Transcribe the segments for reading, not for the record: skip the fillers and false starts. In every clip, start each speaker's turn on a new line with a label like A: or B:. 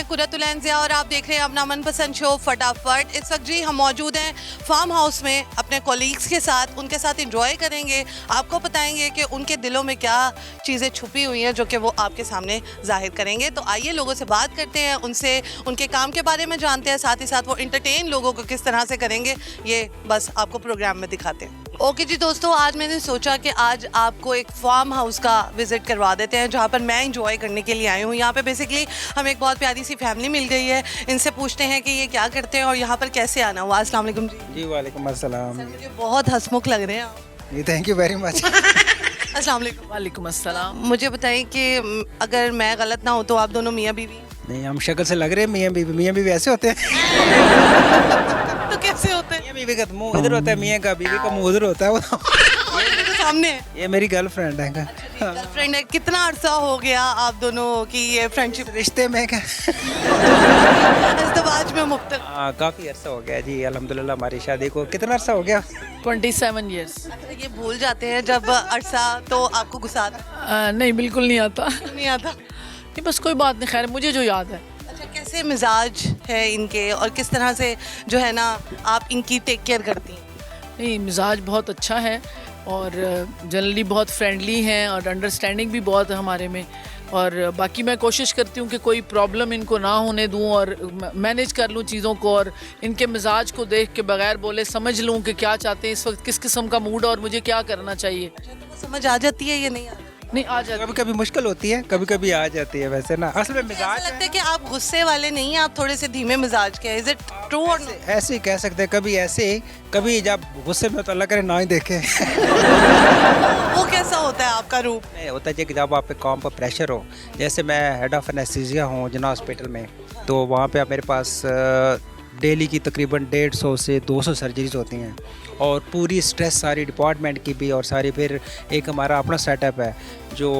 A: मैं कुरतुल ज़िया और आप देख रहे हैं अपना मनपसंद शो फटाफट। इस वक्त जी हम मौजूद हैं फार्म हाउस में अपने कॉलीग्स के साथ, उनके साथ एंजॉय करेंगे, आपको बताएंगे कि उनके दिलों में क्या चीज़ें छुपी हुई हैं जो कि वो आपके सामने जाहिर करेंगे। तो आइए लोगों से बात करते हैं, उनसे उनके काम के बारे में जानते हैं, साथ ही साथ वो इंटरटेन लोगों को किस तरह से करेंगे ये बस आपको प्रोग्राम में दिखाते हैं। ओके जी दोस्तों, आज मैंने सोचा कि आज आपको एक फार्म हाउस का विजिट करवा देते हैं जहाँ पर मैं इंजॉय करने के लिए आई हूँ। यहाँ पे बेसिकली हमें एक बहुत प्यारी सी फैमिली मिल गई है, इनसे पूछते हैं कि ये क्या करते हैं और यहाँ पर कैसे आना हुआ। अस्सलाम वालेकुम जी।
B: जी वालेकुम अस्सलाम।
A: मुझे बहुत हंसमुख लग रहे हैं आप।
B: जी थैंक यू वेरी मच।
A: अस्सलाम वालेकुम।
C: वालेकुम अस्सलाम।
A: मुझे बताएं कि अगर मैं गलत ना हो तो आप दोनों मियाँ बीवी?
B: नहीं, हम शक्ल से लग रहे हैं मियाँ बीवी ऐसे होते हैं।
A: तो कैसे होते हैं?
B: मियाँ बीवी का मुंह इधर होता है, मियाँ का बीवी का मुंह उधर होता है। वो
A: मेरे सामने है।
B: ये मेरी गर्लफ्रेंड है।
A: गर्लफ्रेंड है। कितना अरसा हो गया आप दोनों की ये फ्रेंडशिप?
B: रिश्ते में क्या?
A: इज़्दिवाज में मुख्तलिफ?
B: हाँ काफ़ी अरसा हो गया जी, अल्हम्दुलिल्लाह हमारी शादी को कितना अरसा हो गया?
C: 27 years।
A: अच्छा, ये भूल जाते हैं जब अरसा तो आपको गुस्सा आता
C: नहीं बिल्कुल नहीं आता।
A: नहीं आता?
C: नहीं बस कोई बात नहीं, खैर मुझे जो याद है।
A: अच्छा, कैसे मिजाज है इनके और किस तरह से जो है ना आप इनकी टेक केयर करती हैं?
C: नहीं मिजाज बहुत अच्छा है और जनरली बहुत फ्रेंडली हैं और अंडरस्टैंडिंग भी बहुत है हमारे में। और बाकी मैं कोशिश करती हूँ कि कोई प्रॉब्लम इनको ना होने दूँ और मैनेज कर लूँ चीज़ों को और इनके मिजाज को देख के बगैर बोले समझ लूँ कि क्या चाहते हैं इस वक्त, किस किस्म का मूड और मुझे क्या करना चाहिए।
A: अच्छा, तो वो समझ आ जाती है या नहीं आती?
C: नहीं आ जाती।
B: कभी कभी मुश्किल होती है, कभी कभी आ जाती है। वैसे ना असल में
A: ऐसा
B: मिजाज
A: लगता है कि आप गुस्से वाले नहीं हैं, आप थोड़े से धीमे मिजाज के हैं। इज इट ट्रू और नॉट?
B: ऐसे ही कह सकते हैं, कभी ऐसे कभी जब गुस्से में तो अल्लाह करे ना ही देखे।
A: वो कैसा होता है आपका रूप?
B: नहीं होता है कि जब आप पे काम पर प्रेशर हो, जैसे मैं हेड ऑफ एनेस्थीसिया हूँ जना हॉस्पिटल में, तो वहाँ पे मेरे पास डेली की तकरीबन 150 से 200 सर्जरीज होती हैं और पूरी स्ट्रेस सारी डिपार्टमेंट की भी और सारी, फिर एक हमारा अपना सेटअप है जो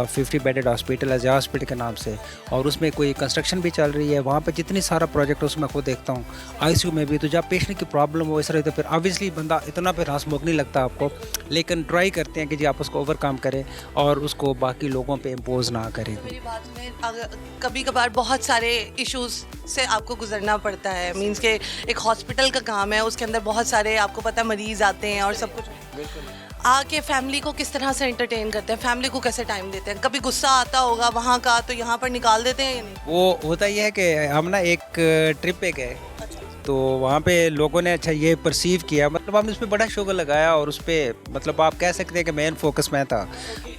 B: 50 बेडेड हॉस्पिटल है, हॉस्पिटल के नाम से, और उसमें कोई कंस्ट्रक्शन भी चल रही है। वहाँ पे जितनी सारा प्रोजेक्ट उसमें खुद देखता हूँ। आईसीयू में भी तो जब पेशेंट की प्रॉब्लम हो इस तरह, तो फिर ऑब्वियसली बंदा इतना फिर हंसमुख नहीं लगता आपको, लेकिन ट्राई करते हैं कि जी आप उसको ओवरकम करें और उसको बाकी लोगों पे इम्पोज ना करें।
A: मेरी बात में कभी कभार बहुत सारे इश्यूज से आपको गुजरना पड़ता है, मींस के एक हॉस्पिटल का काम है, उसके अंदर बहुत सारे आपको पता है मरीज आते हैं और सब कुछ। आके फैमिली को किस तरह से एंटरटेन करते हैं, फैमिली को कैसे टाइम देते हैं? कभी गुस्सा आता होगा वहाँ का तो यहाँ पर निकाल देते हैं या नहीं?
B: वो होता ही है कि हम ना एक ट्रिप पे गए, तो वहाँ पे लोगों ने अच्छा ये परसीव किया, मतलब हमने उस पर बड़ा शुगर लगाया और उस पर मतलब आप कह सकते हैं कि मेन फोकस मैं था।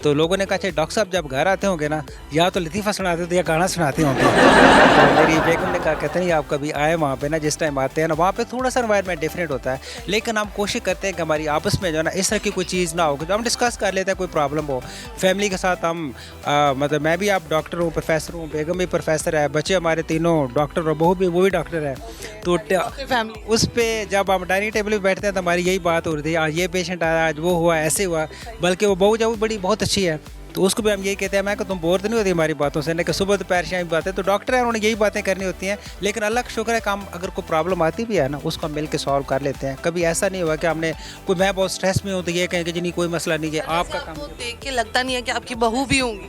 B: तो लोगों ने कहा अच्छा डॉक्टर साहब जब घर आते होंगे ना, या तो लतीफ़ा सुनाते थे या गाना सुनाते होंगे। तो मेरी बेगम ने कहा कहते नहीं आप कभी आए वहाँ पे ना, जिस टाइम आते हैं ना वहाँ पे थोड़ा सा एनवायरनमेंट डिफरेंट होता है, लेकिन हम कोशिश करते हैं कि हमारी आपस में जो है ना इस तरह की कोई चीज़ ना हो, तो हम डिस्कस कर लेते हैं कोई प्रॉब्लम हो फैमिली के साथ। हम मतलब मैं भी आप डॉक्टर हूँ, प्रोफेसर हूँ, बेगम भी प्रोफेसर है, बच्चे हमारे तीनों डॉक्टर और बहू भी वो भी डॉक्टर है। तो
A: फैमिली
B: उस पे जब हम डाइनिंग टेबल पे बैठते हैं तो हमारी यही बात हो रही थी, आज ये पेशेंट आया, आज वो हुआ, ऐसे हुआ। बल्कि वो बहू जब बड़ी बहुत अच्छी है तो उसको भी हम यही कहते हैं, मैं कि तुम बोर तो नहीं होती हमारी बातों से, कि सुबह दोपहर शाम बातें, तो डॉक्टर है उन्होंने यही बातें करनी होती हैं। लेकिन अल्लाह का शुक्र है काम अगर कोई प्रॉब्लम आती भी है ना उसको हम मिल के सॉल्व कर लेते हैं। कभी ऐसा नहीं हुआ कि हमने कोई मैं बहुत स्ट्रेस में हूँ तो ये कहें कि जी नहीं कोई मसला नहीं है आपका काम।
A: देख के लगता नहीं है कि आपकी बहू भी होंगी।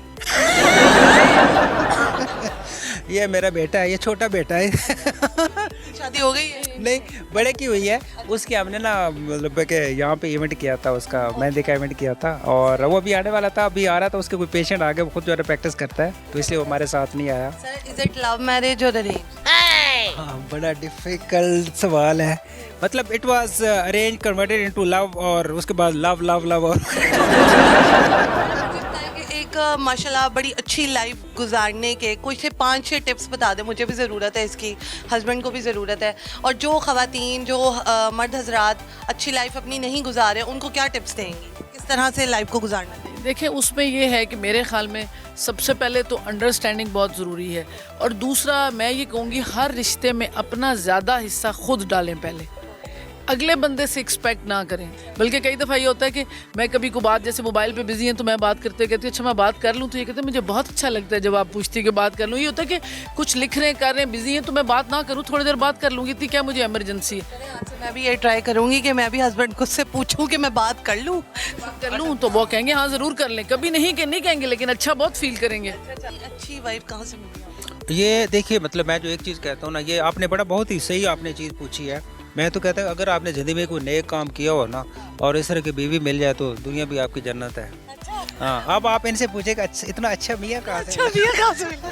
B: ये मेरा बेटा है, ये छोटा बेटा है।
A: शादी हो गई है?
B: नहीं बड़े की हुई है, उसकी हमने ना मतलब कि यहाँ पे इवेंट किया था, उसका मेहंदी का इवेंट किया था और वो अभी आने वाला था, अभी आ रहा था, उसके कोई पेशेंट आ गया, वो खुद जो है प्रैक्टिस करता है तो इसलिए वो हमारे साथ नहीं आया।
A: Sir is it love marriage और अरेंज?
B: हाँ बड़ा डिफिकल्ट सवाल है, मतलब it was arrange converted into love और उसके बाद लव लव लव और
A: एक माशाल्लाह बड़ी अच्छी लाइफ गुजारने के कुछ 5-6 टिप्स बता दें, मुझे भी ज़रूरत है इसकी, हस्बैंड को भी ज़रूरत है, और जो ख़वातीन जो मर्द हजरात अच्छी लाइफ अपनी नहीं गुजारे उनको क्या टिप्स देंगी, किस तरह से लाइफ को गुजारना चाहिए?
C: देखिए उसमें ये है कि मेरे ख्याल में सबसे पहले तो अंडरस्टैंडिंग बहुत ज़रूरी है और दूसरा मैं ये कहूँगी हर रिश्ते में अपना ज़्यादा हिस्सा खुद डालें, पहले अगले बंदे से एक्सपेक्ट ना करें। बल्कि कई दफ़ा ये होता है कि मैं कभी को बात जैसे मोबाइल पे बिजी हैं तो मैं बात करते कहती हूँ अच्छा मैं बात कर लूँ, तो ये कहते हैं मुझे बहुत अच्छा लगता है जब आप पूछती कि बात कर लूँ। ये होता है कि कुछ लिख रहे हैं कर रहे हैं बिजी हैं तो मैं बात ना करूँ, थोड़ी देर बात कर लूँगी, इतनी क्या मुझे इमरजेंसी है।
A: आज से मैं भी ये ट्राई करूँगी कि मैं भी हस्बैंड को से पूछूँ कि मैं बात कर लूँ
C: तो वो कहेंगे हाँ ज़रूर कर लें, कभी नहीं कहेंगे लेकिन अच्छा बहुत फील करेंगे।
A: अच्छी वाइफ कहाँ से मिली?
B: ये देखिए मतलब मैं जो एक चीज़ कहता हूँ ना, ये आपने बड़ा बहुत ही सही आपने चीज़ पूछी है। मैं तो कहता हूँ अगर आपने ज़िंदगी में कोई नेक काम किया हो ना और इस तरह की बीवी मिल जाए तो दुनिया भी आपकी जन्नत है। हाँ, अब आप इनसे पूछेगा इतना अच्छा मियाँ कहाँ से मिला?
A: भैया कहाँ से मिला?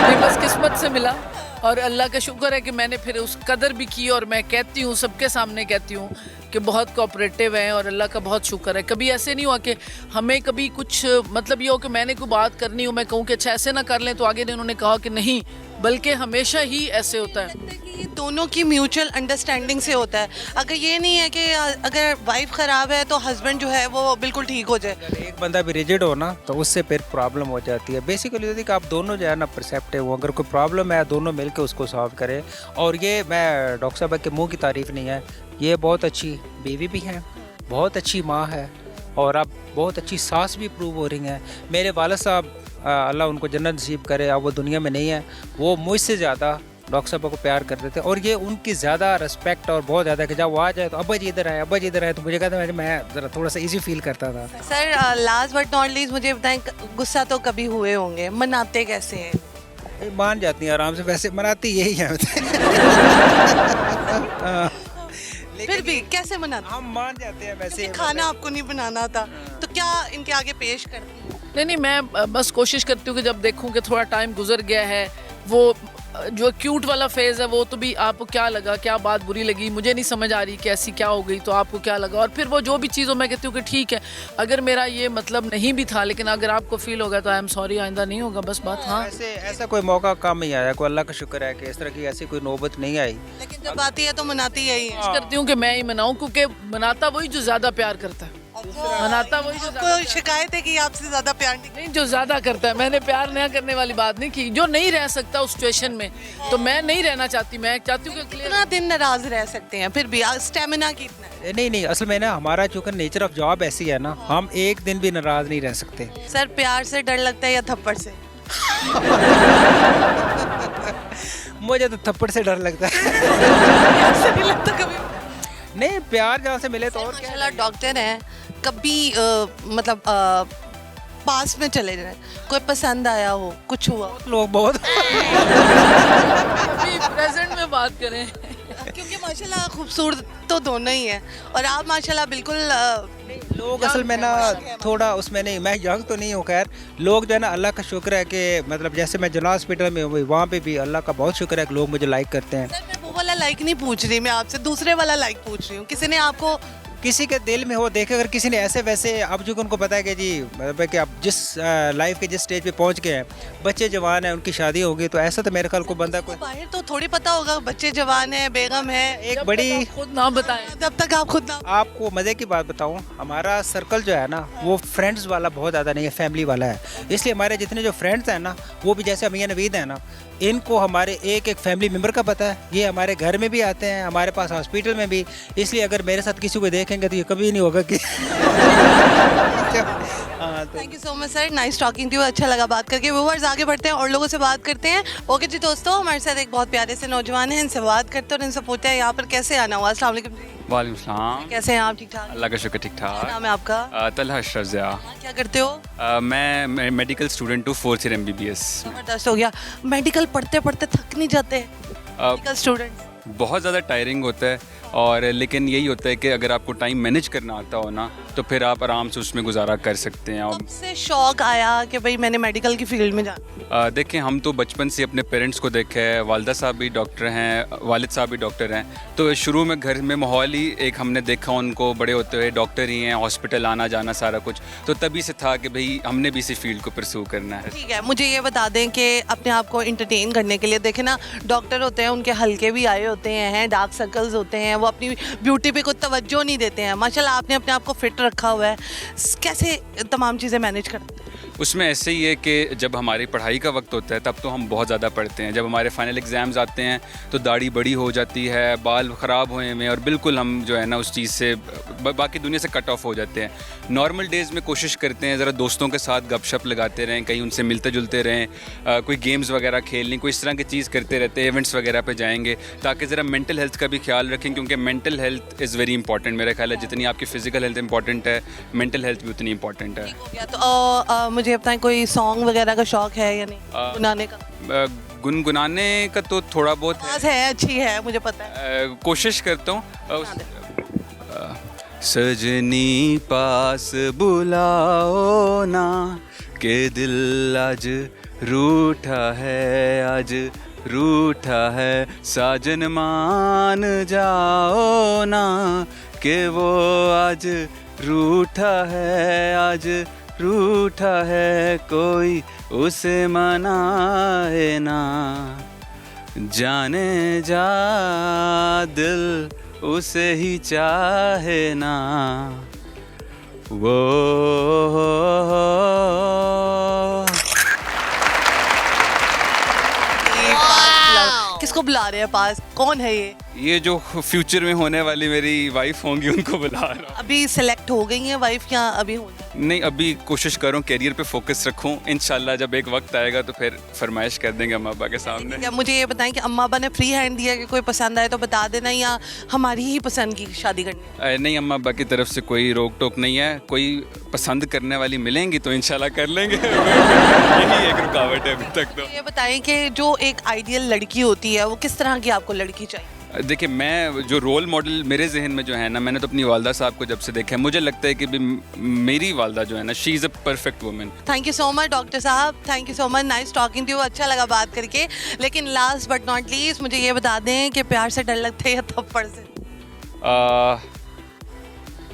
C: ये बस किस्मत से मिला और अल्लाह का शुक्र है कि मैंने फिर उस कदर भी की। और मैं कहती हूँ, सबके सामने कहती हूँ कि बहुत कोऑपरेटिव हैं और अल्लाह का बहुत शुक्र है। कभी ऐसे नहीं हुआ कि हमें कभी कुछ मतलब ये हो कि मैंने कोई बात करनी हो, मैं कहूँ कि अच्छा ऐसे ना कर लें, तो आगे ने उन्होंने कहा कि नहीं, बल्कि हमेशा ही ऐसे होता है।
A: ये दोनों की म्यूचुअल अंडरस्टैंडिंग से होता है। अगर ये नहीं है कि अगर वाइफ ख़राब है तो हस्बैंड जो है वो बिल्कुल ठीक हो जाए।
B: अगर एक बंदा भी रिजिड हो ना तो उससे फिर प्रॉब्लम हो जाती है। बेसिकली होती है कि आप दोनों जो है ना परसेप्टिव हो, अगर कोई प्रॉब्लम है दोनों मिलकर उसको सॉल्व करें। और ये मैं डॉक्टर साहब के मुंह की तारीफ़ नहीं है, ये बहुत अच्छी बीवी भी है, बहुत अच्छी माँ है और अब बहुत अच्छी सास भी प्रूव हो रही हैं। मेरे वालिद साहब अल्लाह उनको जन्नत नसीब करे, अब वो दुनिया में नहीं है, वो मुझसे ज़्यादा डॉक्टर साहब को प्यार करते थे और ये उनकी ज़्यादा रिस्पेक्ट और बहुत ज़्यादा कि जब वो आ जाए तो अब्बा जी इधर आए, अब्बा जी इधर आए, तो मुझे कहता मैं ज़रा थोड़ा सा इजी फील करता था।
A: Sir last but not least मुझे बताएं, गुस्सा तो कभी हुए होंगे, मनाते कैसे हैं?
B: ये मान जाती हैं आराम से, वैसे मनाती यही है।
A: फिर भी कैसे मनाते?
B: हम मान जाते हैं वैसे।
A: खाना आपको नहीं बनाना था तो क्या इनके आगे पेश करती हैं?
C: नहीं, मैं बस कोशिश करती हूँ कि जब देखूँ कि थोड़ा टाइम गुजर गया है, वो जो क्यूट वाला फेज़ है वो तो भी आपको क्या लगा, क्या बात बुरी लगी, मुझे नहीं समझ आ रही कि ऐसी क्या हो गई, तो आपको क्या लगा, और फिर वो जो भी चीज़ हो मैं कहती हूँ कि ठीक है, अगर मेरा ये मतलब नहीं भी था लेकिन अगर आपको फील होगा तो आई एम सॉरी, आइंदा नहीं होगा, बस बात। हाँ,
B: ऐसे ऐसा कोई मौका कम ही आया, कोई अल्लाह का शुक्र है कि इस तरह की ऐसी कोई नौबत नहीं आई।
A: लेकिन जब आती है तो मनाती यही है।
C: कोशिश करती हूँ कि मैं ही मनाऊँ, क्योंकि मनाता वही जो ज़्यादा प्यार करता है, मनाता वही जो
A: आपको शिकायत है कि आपसे ज्यादा प्यार नहीं?
C: नहीं, जो ज़्यादा करता है। मैंने प्यार नया करने वाली बात नहीं की, जो नहीं रह सकता उस सिचुएशन में, तो मैं नहीं रहना चाहती, मैं चाहती हूँ कि क्लियर।
A: कितना दिन नाराज रह सकते हैं फिर भी? स्टेमिना कितना है?
B: नहीं, असल में ना हमारा चूँकि नेचर ऑफ जॉब ऐसी है ना, हम एक दिन भी नाराज नहीं रह सकते।
A: सर प्यार से डर लगता है या थप्पड़ से?
B: मुझे तो थप्पड़ से डर लगता है।
A: ऐसे नहीं लगता कभी?
B: नहीं, प्यार जहाँ से मिले तो और क्या।
A: माशाल्लाह डॉक्टर हैं, कभी मतलब पास में चले जाए, कोई पसंद आया हो, कुछ हुआ?
B: लोग बहुत
C: अभी प्रेजेंट में बात करें,
A: क्योंकि माशाल्लाह खूबसूरत तो दोनों ही हैं और आप माशाल्लाह बिल्कुल
B: लोग असल में ना थोड़ा उसमें नहीं, मैं यंग तो नहीं हूँ, खैर लोग जो है ना अल्लाह का शुक्र है कि मतलब जैसे मैं जना हॉस्पिटल में हूँ वहाँ पे भी अल्लाह का बहुत शुक्र है कि लोग मुझे लाइक करते हैं।
A: सर मैं वो वाला लाइक नहीं पूछ रही, मैं आपसे दूसरे वाला लाइक पूछ रही हूँ। किसी ने आपको
B: किसी के दिल में हो, देखे अगर किसी ने ऐसे वैसे, अब जो उनको पता है कि जी मतलब कि आप जिस लाइफ के जिस स्टेज पे पहुंच गए हैं, बच्चे जवान हैं, उनकी शादी होगी, तो ऐसा तो मेरे ख्याल को बंदा कोई
A: बाहर तो थोड़ी पता होगा, बच्चे जवान है, बेगम है,
B: एक बड़ी,
C: खुद नाम बताएं।
A: जब तक आप खुद ना।
B: आपको मज़े की बात बताऊं, हमारा सर्कल जो है ना वो फ्रेंड्स वाला बहुत ज़्यादा नहीं है, फैमिली वाला है। इसलिए हमारे जितने जो फ्रेंड्स हैं ना, वो भी जैसे अमिया नवीद हैं ना, इनको हमारे एक एक फैमिली मेम्बर का पता है, ये हमारे घर में भी आते हैं, हमारे पास हॉस्पिटल में भी। इसलिए अगर मेरे साथ किसी को देखेंगे तो ये कभी नहीं होगा कि हाँ, तो
A: thank you so much sir, nice talking to you, अच्छा लगा बात करके। व्यूअर्स आगे बढ़ते हैं और लोगों से बात करते हैं। ओके जी दोस्तों, हमारे साथ एक बहुत प्यारे से नौजवान हैं, इनसे बात करते हैं और इनसे पूछते हैं यहाँ पर कैसे आना हुआ। अस्सलाम वालेकुम जी।
D: वालेकुम सलाम।
A: कैसे हैं आप? ठीक ठाक?
D: अल्लाह का शुक्र, ठीक
A: क्या
D: ठाक।
A: नाम है आपका?
D: तलहा अशरफ ज़िया।
A: क्या करते हो?
D: मैं मेडिकल स्टूडेंट हूँ, 4th ईयर MBBS।
A: जबरदस्त हो गया। मेडिकल पढ़ते पढ़ते थक नहीं जाते मेडिकल स्टूडेंट?
D: बहुत ज़्यादा टायरिंग होता है, और लेकिन यही होता है कि अगर आपको टाइम मैनेज करना आता हो ना, तो फिर आप आराम से उसमें गुजारा कर सकते हैं।
A: कब से शौक आया कि भाई मैंने मेडिकल की फील्ड में जाना?
D: देखें, हम तो बचपन से अपने पेरेंट्स को देखे है, वालिदा साहब भी डॉक्टर हैं, वालिद साहब भी डॉक्टर हैं, तो शुरू में घर में माहौल ही एक हमने देखा उनको बड़े होते हुए, डॉक्टर ही हैं, हॉस्पिटल आना जाना सारा कुछ, तो तभी से था कि भाई हमने भी इसी फील्ड को परस्यू करना है।
A: ठीक है, मुझे ये बता दें कि अपने आप को इंटरटेन करने के लिए, देखें ना डॉक्टर होते हैं, उनके हल्के भी आए होते हैं, डार्क सर्कल्स होते हैं, वो अपनी ब्यूटी पे कोई तवज्जो नहीं देते हैं। माशाल्लाह आपने अपने आप को फिट रखा हुआ है, कैसे तमाम चीज़ें मैनेज करते हैं?
D: उसमें ऐसे ही है कि जब हमारी पढ़ाई का वक्त होता है तब तो हम बहुत ज़्यादा पढ़ते हैं, जब हमारे फाइनल एग्ज़ाम्स आते हैं तो दाढ़ी बड़ी हो जाती है, बाल ख़राब हुए में, और बिल्कुल हम जो है ना उस चीज़ से बाकी दुनिया से कट ऑफ हो जाते हैं। नॉर्मल डेज़ में कोशिश करते हैं ज़रा दोस्तों के साथ गपशप लगाते रहें, कहीं उनसे मिलते जुलते रहें, कोई गेम्स वगैरह खेल लें, कोई इस तरह की चीज़ करते रहते हैं, इवेंट्स वगैरह पे जाएंगे, ताकि ज़रा मेंटल हेल्थ का भी ख्याल रखें, क्योंकि mental health is very important. मेरा ख्याल है जितनी आपकी फ़िज़िकल हेल्थ इंपॉर्टेंट है, मेंटल हेल्थ भी उतनी इंपॉर्टेंट है।
A: हो गया तो मुझे मुझे बताएं कोई सॉन्ग वगैरह का शौक है या नहीं गुनगुनाने का?
D: गुनगुनाने का तो थोड़ा बहुत है।
A: आवाज़ है, अच्छी है, मुझे पता है।
D: कोशिश करता हूँ। सजनी पास बुलाओ ना के दिल आज रूठा है, आज रूठा है, साजन मान जाओ ना के वो आज रूठा है, आज रूठा है, कोई उसे मनाए ना, जाने जा दिल उसे ही चाहे ना, वो
A: किसको बुला रहे हैं पास? कौन है
D: ये जो फ्यूचर में होने वाली मेरी वाइफ होंगी उनको बुला रहा हूँ।
A: अभी सिलेक्ट हो गई हैं वाइफ या अभी होनी?
D: नहीं, अभी कोशिश करूँ कैरियर पे फोकस रखूँ, इंशाल्लाह जब एक वक्त आएगा तो फिर फरमाइश कर देंगे अम्मा अब्बा के सामने।
A: क्या मुझे ये बताएं कि अम्मा अब्बा ने फ्री हैंड दिया कि कोई पसंद आए तो बता देना, या हमारी ही पसंद की शादी करनी है?
D: नहीं, अम्मा अब्बा की तरफ से कोई रोक टोक नहीं है, कोई पसंद करने वाली मिलेंगी तो इंशाल्लाह कर लेंगे। यही एक रुकावट है अभी तक तो।
A: ये बताएं कि जो एक आइडियल लड़की होती है वो किस तरह की आपको लड़की चाहिए?
D: देखिए, मैं जो रोल मॉडल मेरे जहन में जो है ना, मैंने तो अपनी वालदा साहब को जब से देखा है, मुझे लगता है कि भी मेरी वालदा जो है ना, she is a perfect woman.
A: Thank you so much doctor साहब, thank you so much, nice talking to you, अच्छा लगा बात करके। लेकिन लास्ट बट नॉट लीस्ट मुझे ये बता दें कि प्यार से डर लगता है या थप्पड़ से?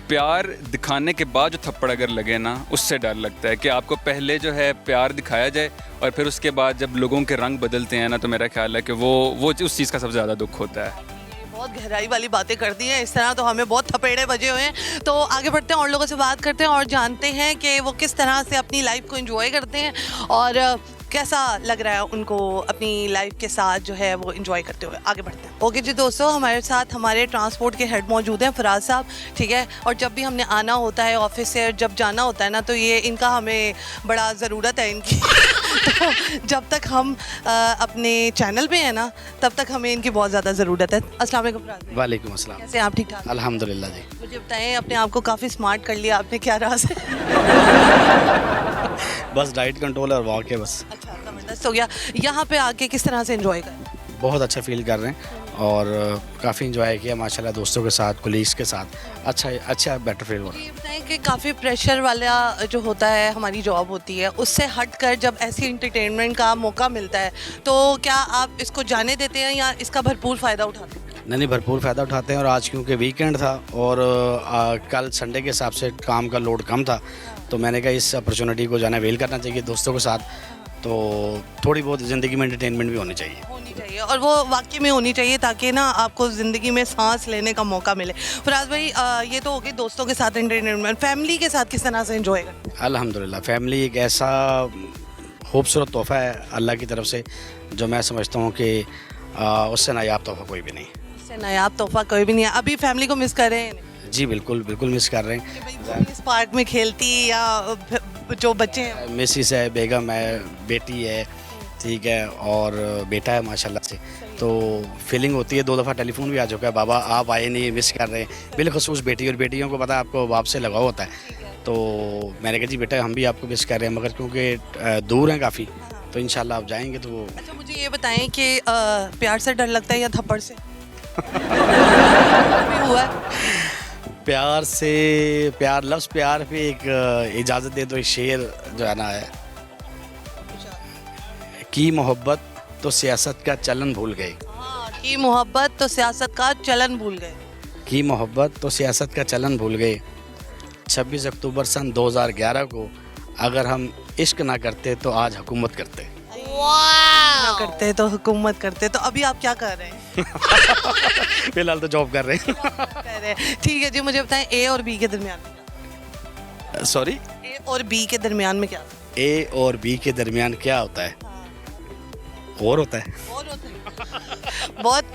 D: प्यार दिखाने के बाद जो थप्पड़ अगर लगे ना, उससे डर लगता है कि आपको पहले जो है प्यार दिखाया जाए और फिर उसके बाद जब लोगों के रंग बदलते हैं ना, तो मेरा ख्याल है कि वो उस चीज़ का सबसे ज़्यादा दुख होता है।
A: बहुत गहराई वाली बातें कर दी हैं, इस तरह तो हमें बहुत थपेड़े बजे हुए हैं। तो आगे बढ़ते हैं और लोगों से बात करते हैं और जानते हैं कि वो किस तरह से अपनी लाइफ को एंजॉय करते हैं और कैसा लग रहा है उनको अपनी लाइफ के साथ जो है वो एंजॉय करते हुए। आगे बढ़ते हैं। ओके जी दोस्तों, हमारे साथ हमारे ट्रांसपोर्ट के हेड मौजूद हैं, फराज साहब, ठीक है। और जब भी हमने आना होता है ऑफिस से, जब जाना होता है ना, तो ये इनका हमें बड़ा ज़रूरत है इनकी। तो जब तक हम अपने चैनल पे हैं ना, तब तक हमें इनकी बहुत ज़्यादा ज़रूरत है। अस्सलाम वालेकुम फराज भाई।
E: वालेकुम अस्सलाम।
A: कैसे आप? ठीक ठाक
E: अल्हम्दुलिल्लाह जी।
A: मुझे बताएं, अपने आप को काफ़ी स्मार्ट कर लिया आपने, क्या राज है?
E: बस डाइट कंट्रोल और वॉक है बस।
A: अच्छा, ज़बरदस्त हो गया। यहाँ पे आके किस तरह से एंजॉय करें?
E: बहुत अच्छा फील कर रहे हैं और काफ़ी इंजॉय किया माशाल्लाह, दोस्तों के साथ, कोलीग्स के साथ। अच्छा बेटर फील हो रहा है।
A: ये बताएं कि काफ़ी प्रेशर वाला जो होता है, हमारी जॉब होती है, उससे हट कर जब ऐसी इंटरटेनमेंट का मौका मिलता है तो क्या आप इसको जाने देते हैं या इसका भरपूर फ़ायदा उठाते हैं?
E: नहीं, भरपूर फ़ायदा उठाते हैं। और आज क्योंकि वीकेंड था और कल संडे के हिसाब से काम का लोड कम था, तो मैंने कहा इस अपॉर्चुनिटी को जाना वेल करना चाहिए दोस्तों के साथ। तो थोड़ी बहुत ज़िंदगी में एंटरटेनमेंट भी होनी चाहिए
A: और वो वाकई में होनी चाहिए, ताकि ना आपको ज़िंदगी में सांस लेने का मौका मिले। फराज भाई, ये तो हो गई दोस्तों के साथ एंटरटेनमेंट, फैमिली के साथ किस तरह से एंजॉय करते हैं?
E: अल्हम्दुलिल्लाह, फैमिली एक ऐसा खूबसूरत तोहफ़ा है अल्लाह की तरफ से, जो मैं समझता हूँ कि उससे नायाब तोहफ़ा कोई भी नहीं।
A: उससे नायाब तोहफ़ा कोई भी नहीं है। अभी फैमिली को मिस कर रहे हैं?
E: जी बिल्कुल मिस कर रहे हैं।
A: इस पार्क में खेलती या जो बच्चे हैं?
E: मिसिस है, बेगम है, बेटी है, ठीक है, और बेटा है माशाल्लाह से। तो फीलिंग होती है, 2 दफ़ा टेलीफोन भी आ चुका है, बाबा आप आए नहीं, मिस कर रहे हैं। बिलखसूस बेटी, और बेटियों को पता है आपको बाप से लगाव होता है। तो मैंने कहा जी बेटा हम भी आपको मिस कर रहे हैं, मगर क्योंकि दूर हैं काफ़ी, तो इंशाल्लाह आप जाएंगे तो वो।
A: अच्छा, मुझे ये बताएं कि प्यार से डर लगता है या थप्पड़ से? हुआ है?
E: लफ्ज़ प्यार पे एक इजाज़त दे तो एक शेर जो है ना है की मोहब्बत तो सियासत का चलन भूल गए।
A: हाँ, की मोहब्बत तो सियासत का चलन भूल गए।
E: की मोहब्बत तो सियासत का चलन भूल गए। 26 अक्टूबर सन 2011 को अगर हम इश्क ना करते तो आज हुकूमत करते।
A: ना करते तो हुकूमत करते। तो अभी आप क्या कर रहे हैं?
E: फिलहाल तो जॉब कर रहे हैं।
A: कर रहे हैं। ठीक है जी, मुझे बताएं ए और बी के दरमियान में
E: सॉरी,
A: ए और बी के दरमियान में क्या?
E: ए और बी के दरमियान क्या होता है? और होता है।
A: और होता है। बहुत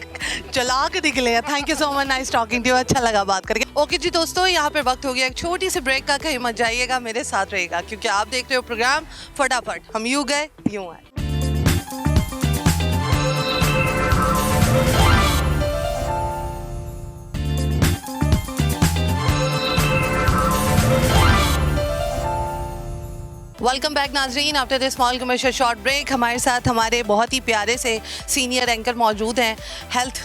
A: चालाक निकले हैं। Thank you so much, nice talking to you, अच्छा लगा बात करके। ओके जी दोस्तों, यहाँ पे वक्त हो गया एक छोटी सी ब्रेक का, कहीं मत जाइएगा, मेरे साथ रहेगा, क्योंकि आप देख रहे हो प्रोग्राम फटाफट। हम यूं गए यूं आए। वेलकम बैक नाजरीन, after this small commercial short break हमारे साथ हमारे बहुत ही प्यारे से सीनियर एंकर मौजूद हैं। हेल्थ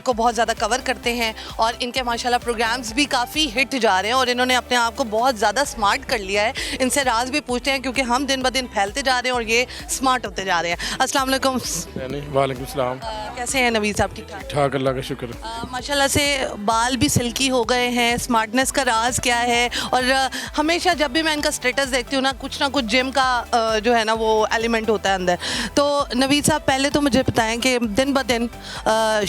A: को बहुत ज़्यादा कवर करते हैं और इनके माशाल्लाह प्रोग्राम्स भी काफ़ी हिट जा रहे हैं और इन्होंने अपने आप को बहुत ज़्यादा स्मार्ट कर लिया है। इनसे राज भी पूछते हैं क्योंकि हम दिन ब दिन फैलते जा रहे हैं और ये स्मार्ट होते जा रहे हैं। अस्सलाम वालेकुम।
F: वालेकुम सलाम।
A: कैसे हैं नवीद साहब? ठीक ठाक?
F: ठाक, अल्लाह का शुक्र।
A: माशाल्लाह से बाल भी सिल्की हो गए हैं। स्मार्टनेस का राज क्या है? और हमेशा जब भी मैं इनका स्टेटस देखती हूँ ना कुछ जिम का जो है ना वो एलिमेंट होता है अंदर। तो नवीद साहब पहले तो मुझे बताएं कि दिन ब दिन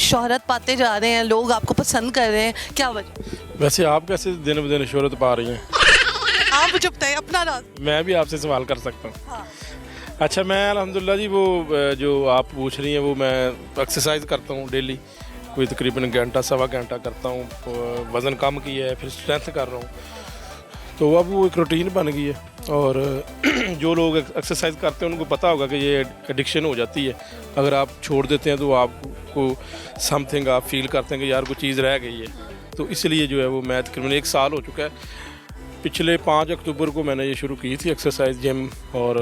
A: शोहरत पाते जा रहे हैं, लोग आपको पसंद कर रहे हैं, क्या वजह?
F: वैसे आप कैसे दिन ब दिन शोहरत पा रही हैं?
A: आप मुझे बताएं अपना राज।
F: मैं भी आपसे सवाल कर सकता हूँ?
A: हाँ।
F: अच्छा, मैं अल्हम्दुलिल्लाह जी वो जो आप पूछ रही हैं वो मैं एक्सरसाइज करता हूँ डेली, कोई तकरीबन घंटा सवा घंटा करता हूँ। वज़न कम किया है, फिर स्ट्रेंथ कर रहा हूँ, तो अब वो एक रूटीन बन गई है। और जो लोग एक्सरसाइज करते हैं उनको पता होगा कि ये एडिक्शन हो जाती है। अगर आप छोड़ देते हैं तो आपको समथिंग आप फील करते हैं कि यार कोई चीज़ रह गई है। तो इसलिए जो है वो मैं तकरीबन 1 साल हो चुका है। पिछले 5 अक्टूबर को मैंने ये शुरू की थी एक्सरसाइज, जिम और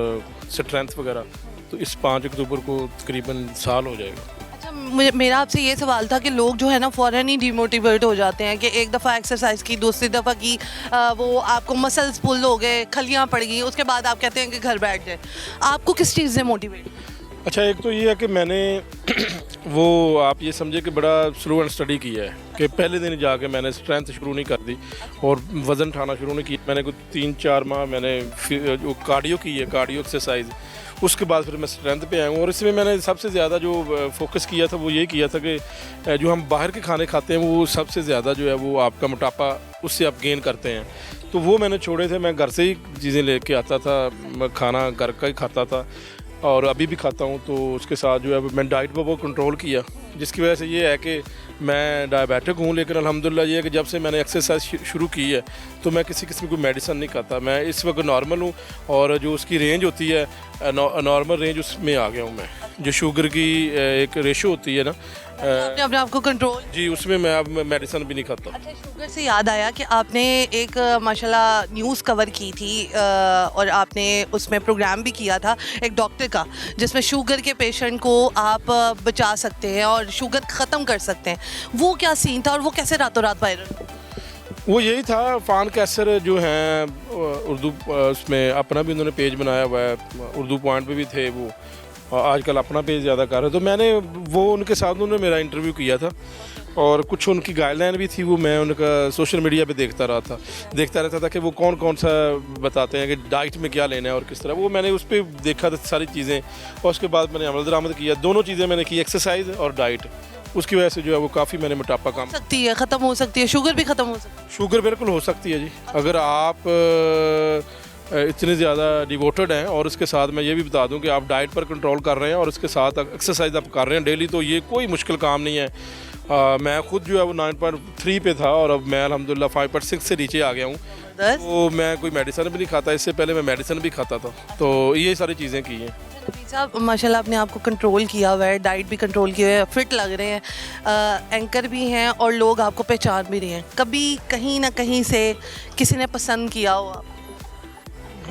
F: स्ट्रेंथ वगैरह। तो इस 5 अक्टूबर को तकरीबन साल हो जाएगा।
A: अच्छा, मेरा आपसे ये सवाल था कि लोग जो है ना फ़ौरन ही डिमोटिवेट हो जाते हैं कि एक दफ़ा एक्सरसाइज की, दूसरी दफ़ा की, वो आपको मसल्स पुल हो गए, खलियाँ पड़ गई, उसके बाद आप कहते हैं कि घर बैठ जाए। आपको किस चीज़ से मोटिवेट?
F: अच्छा, एक तो ये है कि मैंने वो आप ये समझे कि बड़ा स्लो एंड स्टडी किया है कि पहले दिन जाके मैंने स्ट्रेंथ शुरू नहीं कर दी और वज़न उठाना शुरू नहीं किया। मैंने कुछ 3-4 माह मैंने जो कार्डियो की है, कार्डियो एक्सरसाइज, उसके बाद फिर मैं स्ट्रेंथ पे आया हूँ। और इसमें मैंने सबसे ज़्यादा जो फोकस किया था वो ये किया था कि जो हम बाहर के खाने खाते हैं वो सबसे ज़्यादा जो है वो आपका मोटापा उससे आप गेन करते हैं। तो वो मैंने छोड़े थे। मैं घर से ही चीज़ें लेके आता था, मैं खाना घर का ही खाता था और अभी भी खाता हूँ। तो उसके साथ जो है मैं डाइट पर वो कंट्रोल किया, जिसकी वजह से ये है कि मैं डायबिटिक हूँ। लेकिन अल्हम्दुलिल्लाह ये है कि जब से मैंने एक्सरसाइज शुरू की है तो मैं किसी किस्म की मेडिसिन नहीं खाता। मैं इस वक्त नॉर्मल हूँ और जो उसकी रेंज होती है नॉर्मल रेंज, उसमें आ गया हूँ मैं। जो शुगर की एक रेशो होती है ना,
A: आपने अपने आप को कंट्रोल?
F: जी, उसमें मैं अब मेडिसिन भी नहीं खाता।
A: अच्छा, शुगर से याद आया कि आपने एक माशाल्लाह न्यूज़ कवर की थी और आपने उसमें प्रोग्राम भी किया था एक डॉक्टर का, जिसमें शुगर के पेशेंट को आप बचा सकते हैं और शुगर ख़त्म कर सकते हैं। वो क्या सीन था और वो कैसे रातों रात वायरल?
F: वो यही था, फ़ान कैसर जो हैं उर्दू, उसमें अपना भी उन्होंने पेज बनाया हुआ है, उर्दू पॉइंट पे भी थे वो, आजकल अपना पेज ज़्यादा कर रहे हैं। तो मैंने वो उनके साथ उन्होंने मेरा इंटरव्यू किया था और कुछ उनकी गाइडलाइन भी थी, वो मैं उनका सोशल मीडिया पे देखता रहता था कि वो कौन कौन सा बताते हैं कि डाइट में क्या लेना है और किस तरह। वो मैंने उस पर देखा था सारी चीज़ें और उसके बाद मैंने अमल दरामद किया। दोनों चीज़ें मैंने की, एक्सरसाइज और डाइट। उसकी वजह से जो है वो काफ़ी मैंने मोटापा कम
A: सकती है, ख़त्म हो सकती है, शुगर भी ख़त्म हो सकती है।
F: शुगर बिल्कुल हो सकती है जी, अगर आप इतने ज़्यादा डिवोटेड हैं। और उसके साथ मैं ये भी बता दूं कि आप डाइट पर कंट्रोल कर रहे हैं और उसके साथ एक्सरसाइज आप कर रहे हैं डेली, तो ये कोई मुश्किल काम नहीं है। मैं खुद जो है वो 9.3 पे था और अब मैं अल्हम्दुलिल्लाह 5.6 से नीचे आ गया हूँ। तो मैं कोई मेडिसिन भी नहीं खाता, इससे पहले मैं मेडिसिन भी खाता था। तो ये सारी चीज़ें की हैं।
A: साहब माशाल्लाह आपने आपको कंट्रोल किया हुआ है, डाइट भी कंट्रोल किया है, फिट लग रहे हैं, एंकर भी हैं और लोग आपको पहचान भी रहे हैं। कभी कहीं ना कहीं से किसी ने पसंद किया हो आप?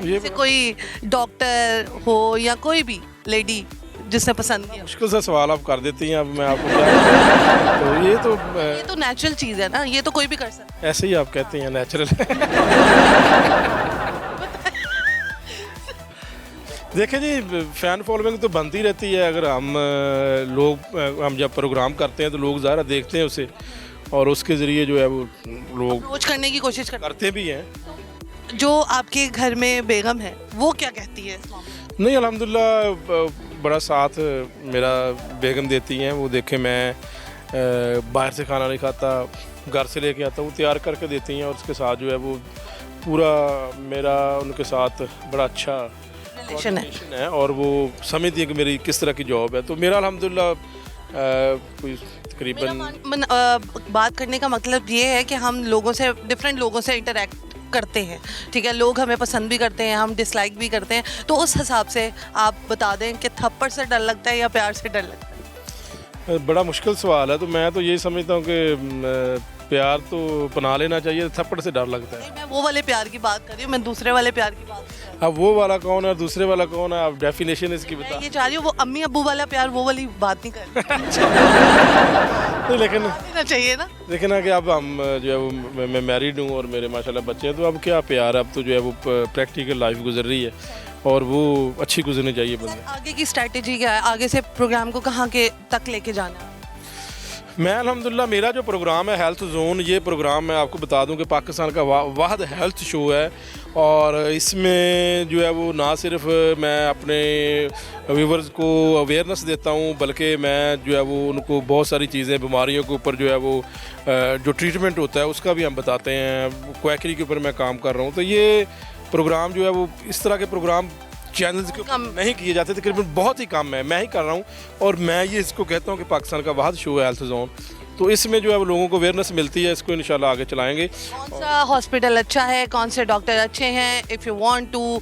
A: जैसे कोई डॉक्टर हो या कोई भी लेडी जिसने पसंद किया?
F: मुश्किल सा सवाल आप कर देती हैं, अब मैं आपको क्या तो
A: ये तो नेचुरल चीज़ है ना, ये तो कोई भी कर सकता है।
F: ऐसे ही आप कहते हैं नेचुरल। देखिए जी, फ़ैन फॉलोइंग तो बनती रहती है। अगर हम जब प्रोग्राम करते हैं तो लोग ज़्यादा देखते हैं उसे और उसके ज़रिए जो है वो लोग
A: अप्रोच करने की कोशिश
F: करते भी हैं।
A: जो आपके घर में बेगम है वो क्या कहती है?
F: नहीं, अल्हम्दुलिल्लाह बड़ा साथ मेरा बेगम देती हैं। वो देखें मैं बाहर से खाना नहीं खाता, घर से लेके आता हूँ, तैयार करके देती हैं और उसके साथ जो है वो पूरा मेरा उनके साथ बड़ा अच्छा
A: रिलेशन
F: है और वो समझती है कि मेरी किस तरह की जॉब है। तो मेरा अल्हम्दुलिल्लाह कोई तकरीबन
A: बात करने का मतलब ये है कि हम लोगों से, डिफरेंट लोगों से इंटरेक्ट करते हैं, ठीक है। लोग हमें पसंद भी करते हैं, हम डिसलाइक भी करते हैं। तो उस हिसाब से आप बता दें कि थप्पड़ से डर लगता है या प्यार से डर लगता है?
F: बड़ा मुश्किल सवाल है। तो मैं तो यही समझता हूँ कि प्यार तो अपना लेना चाहिए, थप्पड़ से डर लगता है।
A: नहीं, मैं वो वाले प्यार की बात कर रही हूँ, मैं दूसरे वाले प्यार की बात कर रही हूँ।
F: अब वो वाला कौन है और दूसरे वाला कौन है, आप डेफिनेशन इसकी
A: मैं
F: बता।
A: ये चाह रही हूँ वो अम्मी अब्बू वाला प्यार, वो वाली बात नहीं कर रही
F: नहीं, लेकिन
A: ना चाहिए ना।
F: लेकिन है कि अब हम जो है वो मैं मैरिड हूँ और मेरे माशाल्लाह बच्चे हैं, तो अब क्या प्यार, अब तो जो है वो प्रैक्टिकल लाइफ गुजर रही है और वो अच्छी गुजरनी चाहिए बंदे।
A: आगे की स्ट्रैटेजी क्या है, आगे से प्रोग्राम को कहाँ के तक लेके जाना है?
F: मैं अल्हम्दुलिल्लाह, मेरा जो प्रोग्राम है हेल्थ जोन, ये प्रोग्राम मैं आपको बता दूं कि पाकिस्तान का वाहिद हेल्थ शो है और इसमें जो है वो ना सिर्फ मैं अपने व्यूवर्स को अवेयरनेस देता हूं, बल्कि मैं जो है वो उनको बहुत सारी चीज़ें, बीमारियों के ऊपर जो है वो जो ट्रीटमेंट होता है उसका भी हम बताते हैं। क्वैकरी के ऊपर मैं काम कर रहा हूँ, तो ये प्रोग्राम जो है वो इस तरह के प्रोग्राम चैनल्स के ऊपर नहीं किए जाते, तकरीबन बहुत ही कम है, मैं ही कर रहा हूँ। और मैं ये इसको कहता हूँ कि पाकिस्तान का वाहिद शो है हेल्थ जोन, तो इसमें जो है वो लोगों को अवेयरनेस मिलती है, इसको इंशाल्लाह आगे चलाएंगे।
A: कौन सा हॉस्पिटल अच्छा है, कौन से डॉक्टर अच्छे हैं, if you want to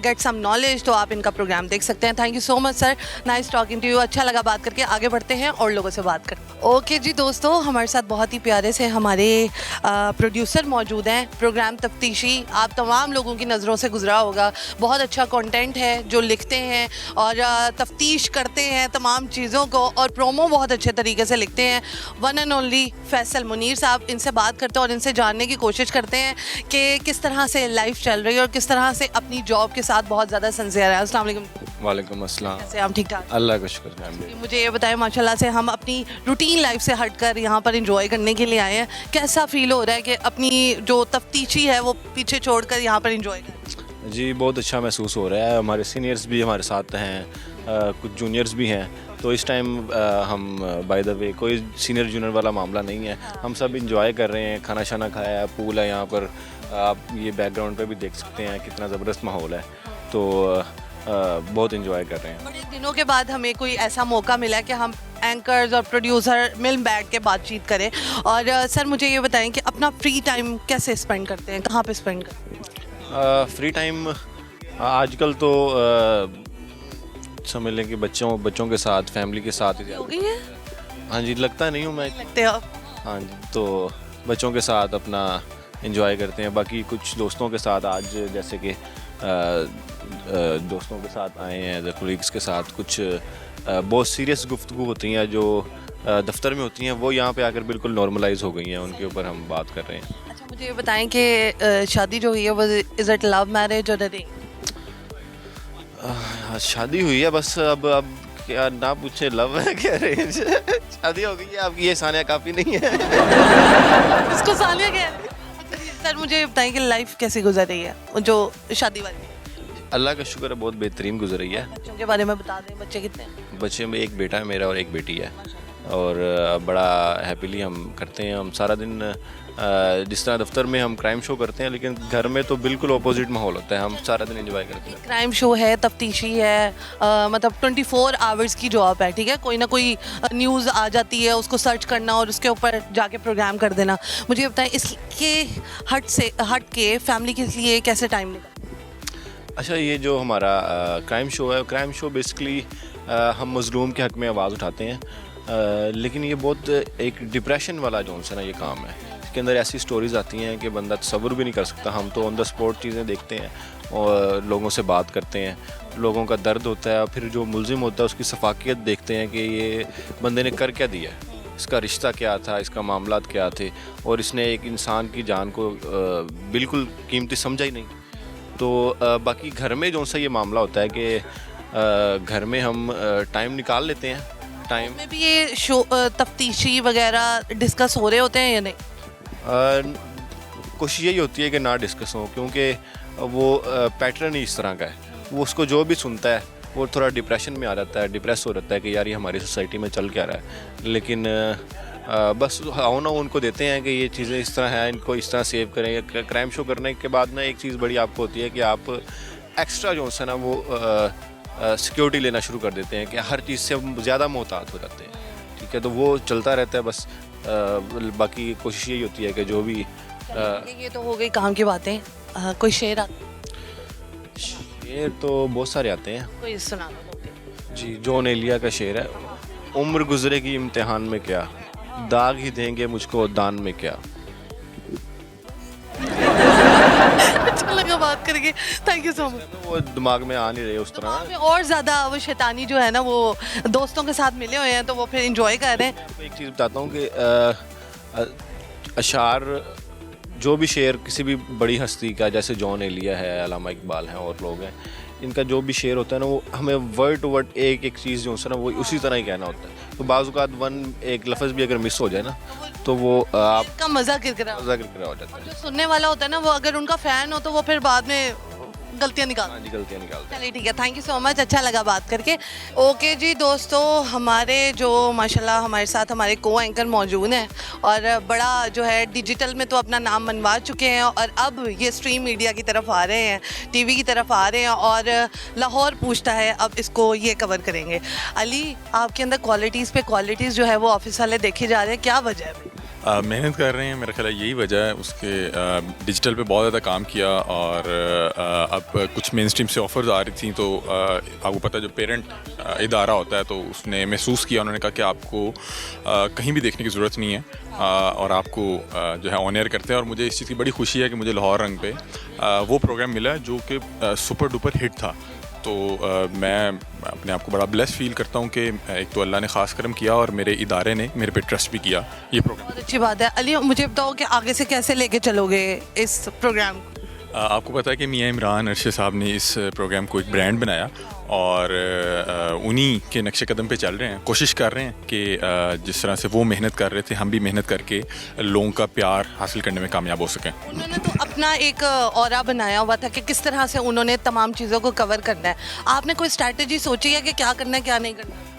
A: get some knowledge तो आप इनका प्रोग्राम देख सकते हैं। Thank you so much sir, nice talking to you, अच्छा लगा बात करके। आगे बढ़ते हैं और लोगों से बात करते हैं। ओके जी दोस्तों, हमारे साथ बहुत ही प्यारे से हमारे प्रोड्यूसर मौजूद हैं। प्रोग्राम तफ्तीशी आप तमाम लोगों की नज़रों से गुजरा होगा, बहुत अच्छा कंटेंट है जो लिखते हैं और तफ्तीश करते हैं तमाम चीज़ों को, और प्रोमो बहुत अच्छे तरीके से लिखते हैं। One and only Faisal Munir साहब, इनसे बात करते हैं और इनसे जानने की कोशिश करते हैं कि किस तरह से लाइफ चल रही है और किस तरह से अपनी जॉब के साथ बहुत ज़्यादा सिंसियर है। अस्सलाम वालेकुम।
G: वालेकुम अस्सलाम।
A: कैसे हम ठीक ठाक?
G: अल्लाह का शुक्र है।
A: मुझे ये बताएं, माशाल्लाह से हम अपनी रूटीन लाइफ से हटकर यहाँ पर इंजॉय करने के लिए आए हैं, कैसा फील हो रहा है कि अपनी जो तफ्तीशी है वो पीछे छोड़कर यहाँ पर इंजॉय करें?
G: जी बहुत अच्छा महसूस हो रहा है। हमारे सीनियर्स भी हमारे साथ हैं, कुछ जूनियर्स भी हैं, तो इस टाइम हम बाय द वे कोई सीनियर जूनियर वाला मामला नहीं है, हम सब इंजॉय कर रहे हैं। खाना शाना खाया है, पूल है यहाँ पर, आप ये बैकग्राउंड पे भी देख सकते हैं कितना ज़बरदस्त माहौल है, तो बहुत इंजॉय कर रहे हैं।
A: बड़े दिनों के बाद हमें कोई ऐसा मौका मिला कि हम एंकर्स और प्रोड्यूसर मिल बैठ के बातचीत करें। और सर मुझे ये बताएं कि अपना फ्री टाइम कैसे स्पेंड करते हैं, कहाँ पे स्पेंड करते हैं?
G: फ्री टाइम आजकल तो समझ लें कि बच्चों के साथ, फैमिली के साथ ही
A: हो गई है,
G: हाँ जी, लगता नहीं हूँ मैं।
A: लगते हो आप?
G: हाँ जी, तो बच्चों के साथ अपना एंजॉय करते हैं। बाकी कुछ दोस्तों के साथ, आज जैसे कि दोस्तों के साथ आए हैं, कोलीग्स के साथ, कुछ बहुत सीरियस गुफ्तगू होती हैं जो दफ्तर में होती हैं, वो यहाँ पे आकर बिल्कुल नॉर्मलाइज हो गई हैं, उनके ऊपर हम बात कर रहे हैं।
A: अच्छा मुझे ये बताएं कि शादी जो हुई है वो इज़ इट लव मैरिज और अरेंज?
G: शादी हुई है, बस अब क्या ना पूछे, लव है क्या अरेंज? शादी हो गई है आपकी, ये सानिया काफ़ी नहीं है।
A: इसको सालिया क्या है? सर मुझे ये बताएं कि लाइफ कैसी गुजर रही है जो शादी वाली?
G: अल्लाह का शुक्र है, बहुत बेहतरीन गुजर रही है।
A: बच्चों के बारे में बता दें, बच्चे कितने हैं?
G: बच्चे में एक बेटा है मेरा और एक बेटी है, और बड़ा हैप्पीली हम करते हैं। हम सारा दिन जिस तरह दफ्तर में हम क्राइम शो करते हैं, लेकिन घर में तो बिल्कुल अपोजिट माहौल होता है, हम सारा दिन एंजॉय करते हैं।
A: क्राइम शो है, तफ्तीशी है, मतलब 24 आवर्स की जॉब है, ठीक है? कोई ना कोई न्यूज़ आ जाती है, उसको सर्च करना और उसके ऊपर जाके प्रोग्राम कर देना। मुझे ये बताएं, इसके हट के फैमिली के लिए कैसे टाइम निकालते हैं?
G: अच्छा, ये जो हमारा क्राइम शो है, क्राइम शो बेसिकली हम मज़लूम के हक़ में आवाज़ उठाते हैं, लेकिन ये बहुत एक डिप्रेशन वाला जो है ना ये काम है। इसके अंदर ऐसी स्टोरीज़ आती हैं कि बंदा तसव्वुर भी नहीं कर सकता। हम तो ऑन द स्पॉट चीज़ें देखते हैं और लोगों से बात करते हैं, लोगों का दर्द होता है, फिर जो मुलजिम होता है उसकी सफाकियत देखते हैं कि ये बंदे ने कर क्या दिया है, इसका रिश्ता क्या था, इसका मामलात क्या थे, और इसने एक इंसान की जान को बिल्कुल कीमती समझा ही नहीं। तो बाकी घर में जो सा ये मामला होता है कि घर में हम टाइम निकाल लेते हैं। टाइम
A: में भी ये शो तफ्तीशी वगैरह डिस्कस हो रहे होते हैं या नहीं?
G: कोशिश यही होती है कि ना डिस्कस हो, क्योंकि वो पैटर्न ही इस तरह का है। वो उसको जो भी सुनता है वो थोड़ा डिप्रेशन में आ जाता है, डिप्रेस हो जाता है कि यार ये हमारी सोसाइटी में चल क्या रहा है। लेकिन बस आओ ना उनको देते हैं कि ये चीज़ें इस तरह हैं, इनको इस तरह सेव करें। क्राइम शो करने के बाद ना एक चीज़ बड़ी आपको होती है कि आप एक्स्ट्रा जो है ना वो सिक्योरिटी लेना शुरू कर देते हैं कि हर चीज़ से हम ज़्यादा मोहतात हो जाते हैं, ठीक है? तो वो चलता रहता है बस। बाकी कोशिश यही होती है कि जो भी
A: ये तो हो गई काम की बातें। कोई शेर आता?
G: शेर तो बहुत सारे आते हैं।
A: कोई सुना दो।
G: जी, जॉन एलिया का शेर है, उम्र गुजरेगी इम्तिहान में क्या, दाग ही देंगे मुझको दान में क्या।
A: अच्छा लगा बात करके, थैंक यू सो मच।
G: वो दिमाग में आ नहीं रहे उस तरह।
A: में और ज़्यादा वो शैतानी जो है ना, वो दोस्तों के साथ मिले हुए हैं तो वो फिर इंजॉय कर रहे हैं।
G: आपको एक चीज़ बताता हूँ कि अशार जो भी शेर किसी भी बड़ी हस्ती का, जैसे जॉन एलिया है, अल्लामा इकबाल हैं और लोग हैं, इनका जो भी शेर होता है ना, वो हमें वर्ड टू वर्ड एक एक चीज़ जो है ना वो उसी तरह ही कहना होता है। तो बाज़ औक़ात एक लफ्ज़ भी अगर मिस हो जाए ना तो वो
A: का मज़ा किरकिरा
G: मज़ा किरकिरा हो जाता है।
A: जो सुनने वाला होता है ना, वो अगर उनका फ़ैन हो तो वो फिर बाद में गलतियाँ निकाल।
G: हाँ जी, गलतियाँ निकालते हैं।
A: चलिए ठीक है, थैंक यू सो मच, अच्छा लगा बात करके। ओके जी दोस्तों, हमारे जो माशाल्लाह हमारे साथ हमारे को एंकर मौजूद हैं और बड़ा जो है डिजिटल में तो अपना नाम मनवा चुके हैं और अब ये स्ट्रीम मीडिया की तरफ आ रहे हैं, टीवी की तरफ आ रहे हैं और लाहौर पूछता है अब इसको ये कवर करेंगे। अली, आपके अंदर क्वालिटीज़ पे क्वालिटीज़ जो है वो ऑफिस वाले देखे जा रहे हैं, क्या वजह है?
H: मेहनत कर रहे हैं, मेरा ख्याल है यही वजह है। उसके डिजिटल पे बहुत ज़्यादा काम किया और अब कुछ मेन स्ट्रीम से ऑफ़र्स आ रही थी तो आपको पता है जो पेरेंट इदारा होता है तो उसने महसूस किया, उन्होंने कहा कि आपको कहीं भी देखने की ज़रूरत नहीं है और आपको जो है ऑन एयर करते हैं। और मुझे इस चीज़ की बड़ी खुशी है कि मुझे लाहौर रंग पे वो प्रोग्राम मिला जो कि सुपर डुपर हिट था। तो मैं अपने आप को बड़ा ब्लेस फील करता हूँ कि एक तो अल्लाह ने ख़ास करम किया और मेरे इदारे ने मेरे पे ट्रस्ट भी किया ये प्रोग्राम।
A: बहुत अच्छी बात है। अली, मुझे बताओ कि आगे से कैसे लेके चलोगे इस प्रोग्राम को?
H: आपको पता है कि मियाँ इमरान अरशद साहब ने इस प्रोग्राम को एक ब्रांड बनाया और उन्हीं के नक्शे कदम पे चल रहे हैं। कोशिश कर रहे हैं कि जिस तरह से वो मेहनत कर रहे थे हम भी मेहनत करके लोगों का प्यार हासिल करने में कामयाब हो सकें।
A: उन्होंने तो अपना एक ऑरा बनाया हुआ था कि किस तरह से उन्होंने तमाम चीज़ों को कवर करना है। आपने कोई स्ट्रैटेजी सोची है कि क्या करना है क्या नहीं करना है?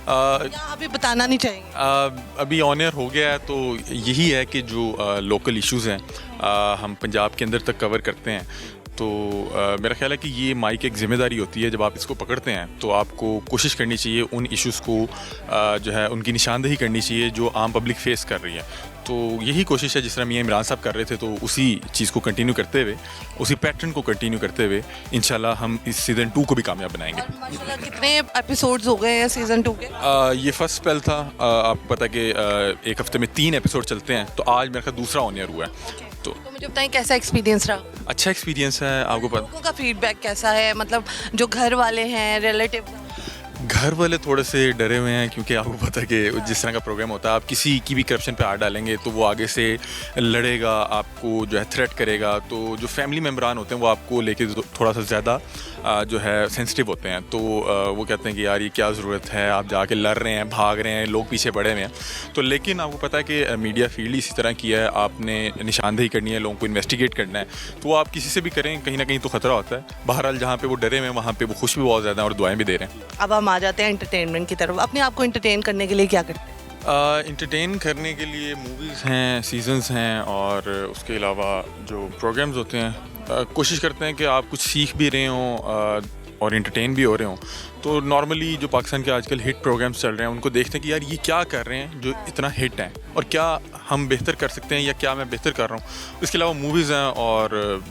A: या अभी बताना नहीं चाहेंगे?
H: अभी ऑन एयर हो गया है तो यही है कि जो लोकल इश्यूज़ हैं हम पंजाब के अंदर तक कवर करते हैं। तो मेरा ख्याल है कि ये माइक एक ज़िम्मेदारी होती है। जब आप इसको पकड़ते हैं तो आपको कोशिश करनी चाहिए उन इश्यूज़ को जो है उनकी निशानदेही करनी चाहिए जो आम पब्लिक फेस कर रही है। तो यही कोशिश है जिस तरह मियाँ इमरान साहब कर रहे थे, तो उसी चीज़ को कंटिन्यू करते हुए, उसी पैटर्न को कंटिन्यू करते हुए इंशाल्लाह हम इस सीज़न 2 को भी कामयाब बनाएंगे।
A: और माशाल्लाह कितने एपिसोड्स हो गए हैं सीज़न 2 के?
H: ये फर्स्ट स्पेल था। आपको पता है कि एक हफ्ते में 3 एपिसोड चलते हैं, तो आज मेरा ख्याल दूसरा ऑन एयर हुआ है।
A: तो मुझे बताएं कैसा एक्सपीरियंस रहा?
H: अच्छा एक्सपीरियंस है। आपको पता
A: लोगों का फीडबैक कैसा है, मतलब जो घर वाले हैं, रिलेटिव?
H: घर वाले थोड़े से डरे हुए हैं क्योंकि आपको पता है कि जिस तरह का प्रोग्राम होता है आप किसी की भी करप्शन पे हाथ डालेंगे तो वो आगे से लड़ेगा, आपको जो है थ्रेट करेगा। तो जो फैमिली मेम्बरान होते हैं वो आपको लेके थोड़ा सा ज़्यादा जो है सेंसिटिव होते हैं। तो वो कहते हैं कि यार ये क्या ज़रूरत है, आप जाके लड़ रहे हैं, भाग रहे हैं, लोग पीछे पड़े हुए हैं। तो लेकिन आपको पता है कि मीडिया फील्ड इसी तरह की है, आपने निशानदेही करनी है, लोगों को इन्वेस्टिगेट करना है। तो आप किसी से भी करें कहीं ना कहीं तो ख़तरा होता है। बहरहाल जहाँ पे वो डरे हुए हैं वहाँ पे वो खुश भी बहुत ज़्यादा हैं और दुआएं भी दे रहे हैं।
A: अब हम आ जाते हैं एंटरटेनमेंट की तरफ। अपने आप को एंटरटेन करने के लिए क्या करते हैं?
H: इंटरटेन करने के लिए मूवीज़ हैं, सीजन्स हैं और उसके अलावा जो प्रोग्राम्स होते हैं कोशिश करते हैं कि आप कुछ सीख भी रहे हों और इंटरटेन भी हो रहे हों। तो नॉर्मली जो पाकिस्तान के आजकल हिट प्रोग्राम्स चल रहे हैं उनको देखते हैं कि यार ये क्या कर रहे हैं जो इतना हिट है और क्या हम बेहतर कर सकते हैं या क्या मैं बेहतर कर रहा हूँ। इसके अलावा मूवीज़ हैं और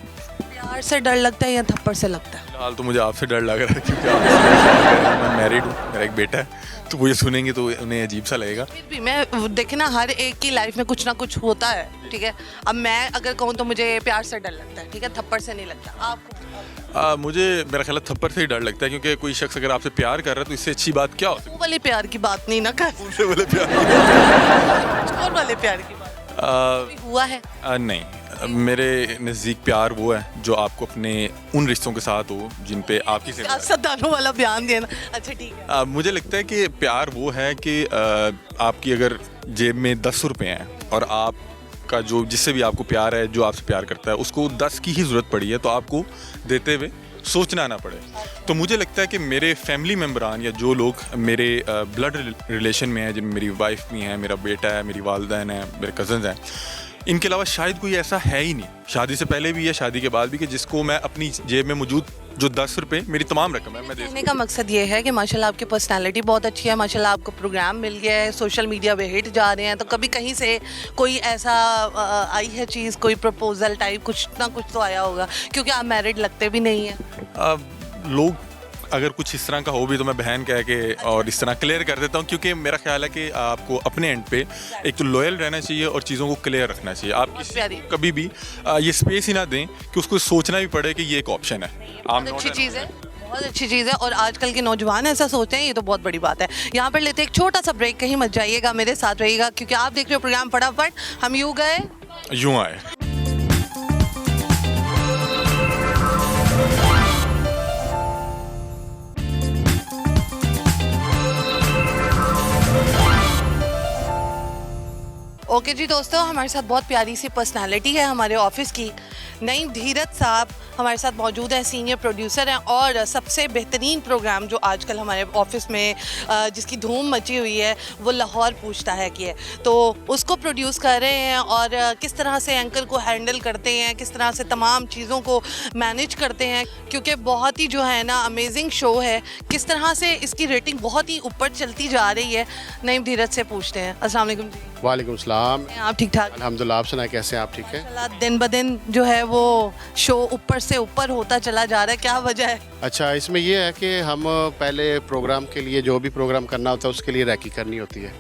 A: प्यार से डर लगता है या थप्पड़ से लगता है?
H: फिलहाल तो मुझे आपसे डर लग रहा है क्योंकि आप मैं मैरिड हूँ, मेरा एक बेटा है, तो वो ये सुनेंगे तो उन्हें अजीब सा लगेगा।
A: फिर भी मैं देखे ना, हर एक की लाइफ में कुछ ना कुछ होता है, ठीक है। अब मैं अगर कहूँ तो मुझे प्यार से डर लगता है, ठीक है, थप्पड़ से नहीं लगता। आपको?
H: मुझे मेरा ख्याल है थप्पड़ से ही डर लगता है क्योंकि कोई शख्स अगर आपसे प्यार कर रहा है तो इससे अच्छी बात क्या हो सकती
A: वो वाले प्यार की बात नहीं ना कर,
H: है वाले प्यार
A: और वाले प्यार की बात कभी हुआ है?
H: नहीं, मेरे नज़दीक प्यार वो है जो आपको अपने उन रिश्तों के साथ हो जिन पे आपकी
A: सियासतदानों वाला बयान देना। अच्छा ठीक है।
H: मुझे लगता है कि प्यार वो है कि आपकी अगर जेब में 10 रुपये हैं और आपका जो जिससे भी आपको प्यार है, जो आपसे प्यार करता है, उसको 10 की ही ज़रूरत पड़ी है तो आपको देते हुए सोचना ना पड़े। तो मुझे लगता है कि मेरे फैमिली मेम्बरान या जो लोग मेरे ब्लड रिलेशन में हैं, जिनमें मेरी वाइफ भी हैं, मेरा बेटा है, मेरी वालदैन है, मेरे कज़न्स हैं, इनके अलावा शायद कोई ऐसा है ही नहीं, शादी से पहले भी या शादी के बाद भी, कि जिसको मैं अपनी जेब में मौजूद जो 10 रुपये मेरी तमाम रकम है मैं दे
A: कहने का मकसद ये है कि माशाल्लाह आपकी पर्सनालिटी बहुत अच्छी है, माशाल्लाह आपको प्रोग्राम मिल गया है, सोशल मीडिया पे हिट जा रहे हैं। तो कभी कहीं से कोई ऐसा आई है चीज़, कोई प्रपोजल टाइप कुछ ना कुछ तो आया होगा, क्योंकि आप मैरिड लगते भी नहीं हैं।
H: लोग अगर कुछ इस तरह का हो भी तो मैं बहन कह के और इस तरह क्लियर कर देता हूँ, क्योंकि मेरा ख्याल है कि आपको अपने एंड पे एक तो लॉयल रहना चाहिए और चीज़ों को क्लियर रखना चाहिए। आप किसी
A: प्यारी।
H: को कभी भी ये स्पेस ही ना दें कि उसको सोचना भी पड़े कि ये एक ऑप्शन है।
A: बहुत अच्छी चीज़ है, बहुत अच्छी चीज़ है। और आजकल के नौजवान ऐसा सोचते हैं, ये तो बहुत बड़ी बात है। यहाँ पर लेते हैं एक छोटा सा ब्रेक, कहीं मत जाइएगा, मेरे साथ रहिएगा, क्योंकि आप देख रहे हो प्रोग्राम फटाफट। हम यूँ गए
H: यूँ आए।
A: ओके जी दोस्तों, हमारे साथ बहुत प्यारी सी पर्सनालिटी है हमारे ऑफिस की। नईम धीरज साहब हमारे साथ मौजूद हैं, सीनियर प्रोड्यूसर हैं और सबसे बेहतरीन प्रोग्राम जो आजकल हमारे ऑफिस में जिसकी धूम मची हुई है वो लाहौर पूछता है कि है, तो उसको प्रोड्यूस कर रहे हैं। और किस तरह से एंकर को हैंडल करते हैं, किस तरह से तमाम चीज़ों को मैनेज करते हैं, क्योंकि बहुत ही जो है ना अमेजिंग शो है। किस तरह से इसकी रेटिंग बहुत ही ऊपर चलती जा रही है, नईम धीरज से पूछते हैं। अस्सलाम वालेकुम जी।
I: वालेकुम सलाम।
A: आप ठीक ठाक?
I: अल्हम्दुलिल्लाह, आप सुनाए कैसे हैं आप? ठीक है।
A: माशाल्लाह, दिन ब दिन जो है वो शो ऊपर से ऊपर होता चला जा रहा है, क्या वजह है?
I: अच्छा, इसमें ये है कि हम पहले प्रोग्राम के लिए जो भी प्रोग्राम करना होता है उसके लिए रैकी करनी होती है।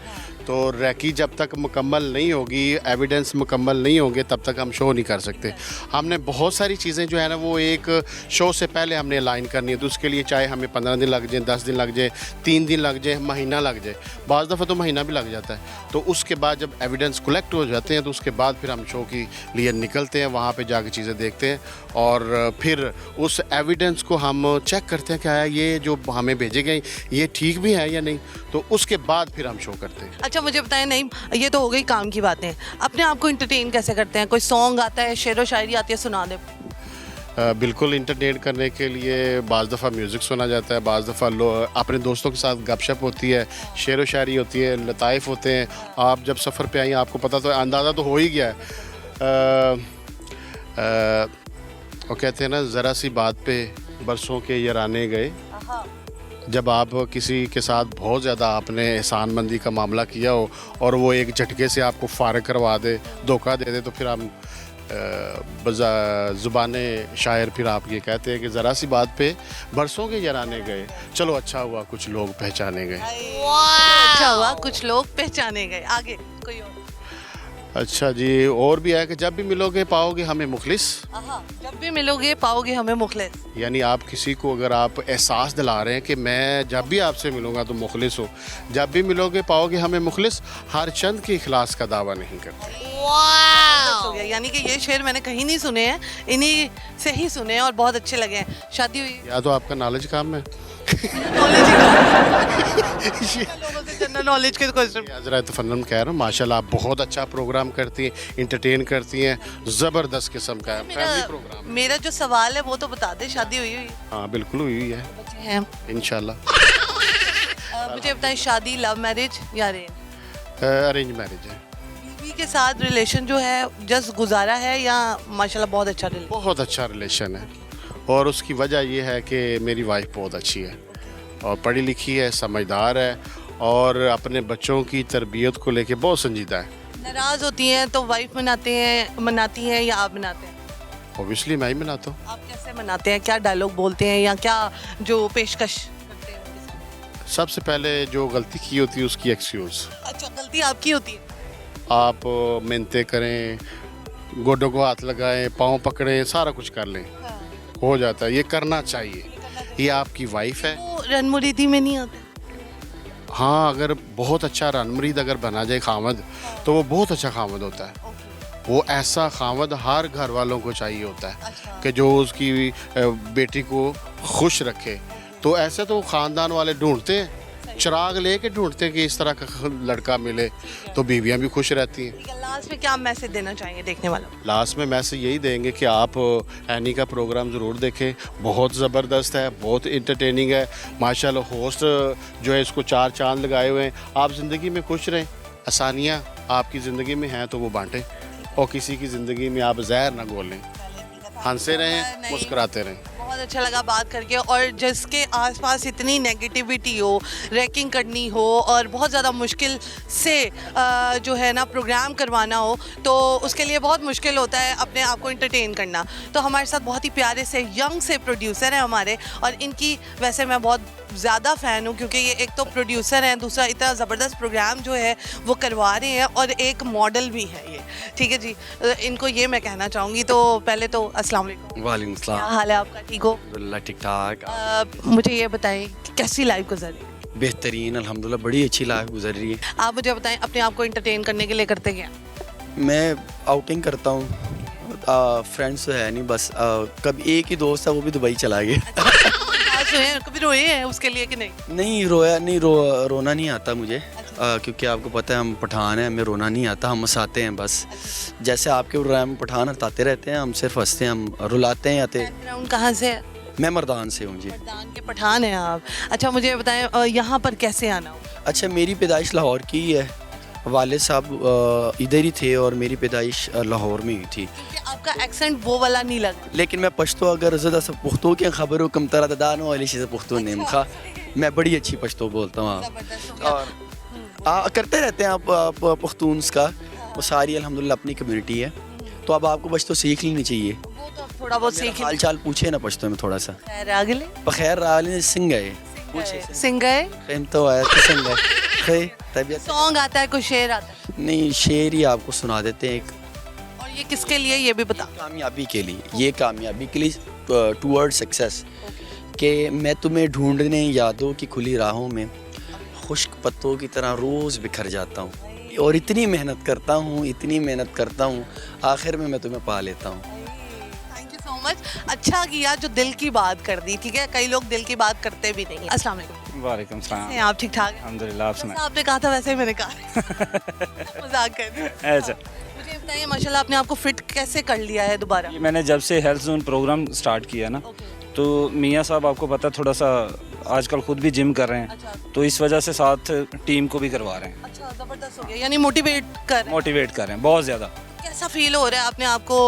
I: तो रैकी जब तक मुकम्मल नहीं होगी, एविडेंस मुकम्मल नहीं होंगे, तब तक हम शो नहीं कर सकते। हमने बहुत सारी चीज़ें जो है ना वो एक शो से पहले हमने अलाइन करनी है। तो उसके लिए चाहे हमें 15 दिन लग जाए, 10 दिन लग जाए, 3 दिन लग जाए, महीना लग जाए, बाज़ दफ़ा तो महीना भी लग जाता है। तो उसके बाद जब एविडेंस कलेक्ट हो जाते हैं तो उसके बाद फिर हम शो के लिए निकलते हैं, वहाँ पर जाकर चीज़ें देखते हैं और फिर उस एविडेंस को हम चेक करते हैं क्या ये जो हमें भेजे गए ये ठीक भी है या नहीं। तो उसके बाद फिर हम शो करते हैं।
A: अच्छा मुझे बताएं, नहीं ये तो हो गई काम की बातें, अपने आप को इंटरटेन कैसे करते हैं? कोई सॉन्ग आता है, शेर व शायरी आती है, सुना दे।
I: बिल्कुल, इंटरटेन करने के लिए बाज़ दफ़ा म्यूज़िक सुना जाता है, बाज़ दफ़ा अपने दोस्तों के साथ गपशप होती है, शेर व शायरी होती है, लताइफ़ होते हैं। आप जब सफ़र पे आई आपको पता तो अंदाज़ा तो हो ही गया है। वो कहते हैं ना, ज़रा सी बात पे बरसों के यराने गए। जब आप किसी के साथ बहुत ज़्यादा आपने एहसानमंदी का मामला किया हो और वो एक झटके से आपको फारग करवा दे, धोखा दे दे, तो फिर हम ज़ुबाने शायर फिर आप ये कहते हैं कि ज़रा सी बात पे बरसों के यराने गए, चलो अच्छा हुआ कुछ लोग पहचाने गए।
A: अच्छा हुआ कुछ लोग पहचाने गए। आगे कोई और?
I: अच्छा जी, और भी है कि जब भी मिलोगे पाओगे हमें मुखलिस।
A: जब भी मिलोगे पाओगे हमें मुखलिस।
I: यानी आप किसी को अगर आप एहसास दिला रहे हैं कि मैं जब भी आपसे मिलूंगा तो मुखलिस हो, जब भी मिलोगे पाओगे हमें मुखलिस, हर चंद के इखलास का दावा नहीं करते।
A: हो गया, यानी कि ये शेर मैंने कहीं नहीं सुने हैं, इन्हीं से ही सुने हैं और बहुत अच्छे लगे हैं। शादी हुई?
I: या तो आपका नॉलेज काम है।
A: लोगों से जनरल नॉलेज के क्वेश्चन।
I: हजरा तफन्नुन कह रहा हूँ, माशाल्लाह आप बहुत अच्छा प्रोग्राम करती हैं, इंटरटेन करती हैं, ज़बरदस्त किस्म का है फैमिली प्रोग्राम।
A: मेरा जो सवाल है वो तो बता दे, शादी हुई हुई
I: हाँ बिल्कुल हुई है,
A: बच्चे हैं?
I: इंशाल्लाह।
A: मुझे बताएं, शादी लव मैरिज या अरेंज?
I: अरेंज मैरिज है।
A: बीवी के साथ रिलेशन जो है जस्ट गुजारा है या माशाल्लाह बहुत अच्छा रिलेशन?
I: बहुत अच्छा रिलेशन है और उसकी वजह यह है कि मेरी वाइफ बहुत अच्छी है और पढ़ी लिखी है, समझदार है और अपने बच्चों की तरबियत को लेके बहुत संजीदा है।
A: नाराज़ होती हैं तो वाइफ मनाती हैं या आप मनाते हैं?
I: ओबियसली मैं ही मनाता हूँ।
A: आप कैसे मनाते हैं? क्या डायलॉग बोलते हैं या क्या जो पेशकश करते हैं?
I: सबसे पहले जो गलती की होती है उसकी एक्सक्यूज़।
A: अच्छा, गलती आपकी होती है?
I: आप मिन्नतें करें, गोडों को हाथ लगाएं, पाँव पकड़ें, सारा कुछ कर लें, हो जाता है। ये करना चाहिए। ये आपकी वाइफ है।
A: वो रनमुरीदी में नहीं आते?
I: हाँ, अगर बहुत अच्छा रनमुरीद अगर बना जाए खामद तो वो बहुत अच्छा खामद होता है। वो ऐसा खामद हर घर वालों को चाहिए होता है कि जो उसकी बेटी को खुश रखे। तो ऐसे तो ख़ानदान वाले ढूंढते हैं, चिराग लेके ढूंढते हैं कि इस तरह का लड़का मिले, तो बीवियां भी खुश रहती हैं।
A: लास्ट में क्या मैसेज देना चाहेंगे देखने वालों को?
I: लास्ट में मैसेज यही देंगे कि आप एनी का प्रोग्राम ज़रूर देखें, बहुत ज़बरदस्त है, बहुत इंटरटेनिंग है। माशाल्लाह होस्ट जो है इसको 4 चांद लगाए हुए हैं। आप ज़िंदगी में खुश रहें, आसानियाँ आपकी ज़िंदगी में हैं तो वो बांटें और किसी की ज़िंदगी में आप जहर ना घोलें। हंसते रहें, मुस्कुराते रहें।
A: बहुत बहुत अच्छा लगा बात करके, और जिसके आसपास इतनी नेगेटिविटी हो, रैकिंग करनी हो और बहुत ज़्यादा मुश्किल से जो है ना प्रोग्राम करवाना हो, तो उसके लिए बहुत मुश्किल होता है अपने आप को इंटरटेन करना। तो हमारे साथ बहुत ही प्यारे से यंग से प्रोड्यूसर हैं हमारे, और इनकी वैसे मैं बहुत ज़्यादा फ़ैन हूँ, क्योंकि ये एक तो प्रोड्यूसर हैं, दूसरा इतना ज़बरदस्त प्रोग्राम जो है वो करवा रहे हैं, और एक मॉडल भी है ये। ठीक है जी, इनको ये मैं कहना चाहूँगी। तो पहले तो अस्सलाम वालेकुम।
J: वालेकुम
A: क्या
J: सलाम।
A: हाल है आपका? ठीक हो?
J: अल्हम्दुलिल्लाह ठीक ठाक।
A: मुझे ये बताएं कि कैसी लाइफ गुजर रही है?
J: बेहतरीन अल्हम्दुलिल्लाह, बड़ी अच्छी लाइफ गुजर रही है।
A: आप मुझे बताएं अपने आप को इंटरटेन करने के लिए करते क्या?
J: मैं आउटिंग करता हूँ, फ्रेंड्स तो है नहीं, बस कभी एक ही दोस्त है, वो भी दुबई चला गया।
A: आज जो है कभी रोए हैं उसके लिए कि नहीं?
J: नहीं रोना नहीं आता मुझे, क्योंकि आपको पता है हम पठान हैं, हमें रोना नहीं आता, हम हंसाते हैं बस। जैसे आपके प्रोग्राम में पठान हंसाते रहते हैं, हम सिर्फ हंसते हैं, हम रुलाते हैं आते।
A: बैकग्राउंड कहाँ से है?
J: मैं मर्दान से हूँ जी।
A: मर्दान के पठान हैं आप। अच्छा मुझे बताएं यहाँ पर कैसे आना हो?
J: अच्छा, मेरी पैदाइश लाहौर की ही है, वालिद साहब इधर ही थे और मेरी पैदाइश लाहौर में हुई थी।
A: क्योंकि आपका एक्सेंट वो वाला नहीं लगा।
J: लेकिन मैं पश्तो अगर ज़्यादा सब पुख्तो की खबर हो कम तरह दान वाली चीज़ पुख्तो नेम खा, मैं बड़ी अच्छी पश्तो बोलता हूँ। और करते रहते हैं आप पुख्तून्स का, वो सारी अल्हम्दुलिल्लाह अपनी कम्युनिटी है, तो अब आपको पश्तो सीख लेनी चाहिए।
A: वो तो अब थोड़ा बहुत सीख
J: हाल चाल पूछे ना पश्तो में थोड़ा सा।
A: खैर आगले
J: बखैर राल सिंह गए
A: सिंग गए,
J: खेम तो आया तो सिंह गए तबीयत
A: सॉन्ग आता है, कोई शेर आता है?
J: नहीं, शेर ही आपको सुना देते हैं एक।
A: और ये किसके लिए ये भी बता?
J: कामयाबी के लिए, ये कामयाबी के लिए टूवर्ड सक्सेस, कि मैं तुम्हें ढूंढने यादों की खुली राहों में खुश्क पत्तों की तरह रोज़ बिखर जाता हूँ, और इतनी मेहनत करता हूँ, आखिर में मैं तुम्हें पा लेता हूँ।
A: Thank you so much. अच्छा किया जो दिल की बात कर दी, ठीक है, कई लोग दिल की बात करते भी नहीं। अस्सलाम वालेकुम।
K: वालेकुम सलाम।
A: हैं आप? ठीक ठाक हैं?
K: अल्हम्दुलिल्लाह, आप सुनाएं।
A: आपने कहा था वैसे ही मैंने कहा। मजाक कर रही हूँ।
K: अच्छा,
A: मुझे बताइए माशाल्लाह आपने आपको फिट कैसे कर लिया है दोबारा?
K: ये मैंने जब से हेल्थ जोन प्रोग्राम स्टार्ट किया ना, तो मियाँ साहब आपको पता थोड़ा सा आजकल खुद भी जिम कर रहे हैं,
A: अच्छा।
K: तो इस वजह से साथ टीम को भी करवा रहे हैं,
A: अच्छा जबरदस्त हो गया, यानी मोटिवेट कर रहे हैं।
K: मोटिवेट कर रहे हैं बहुत ज़्यादा।
A: कैसा फील हो रहा है अपने आप को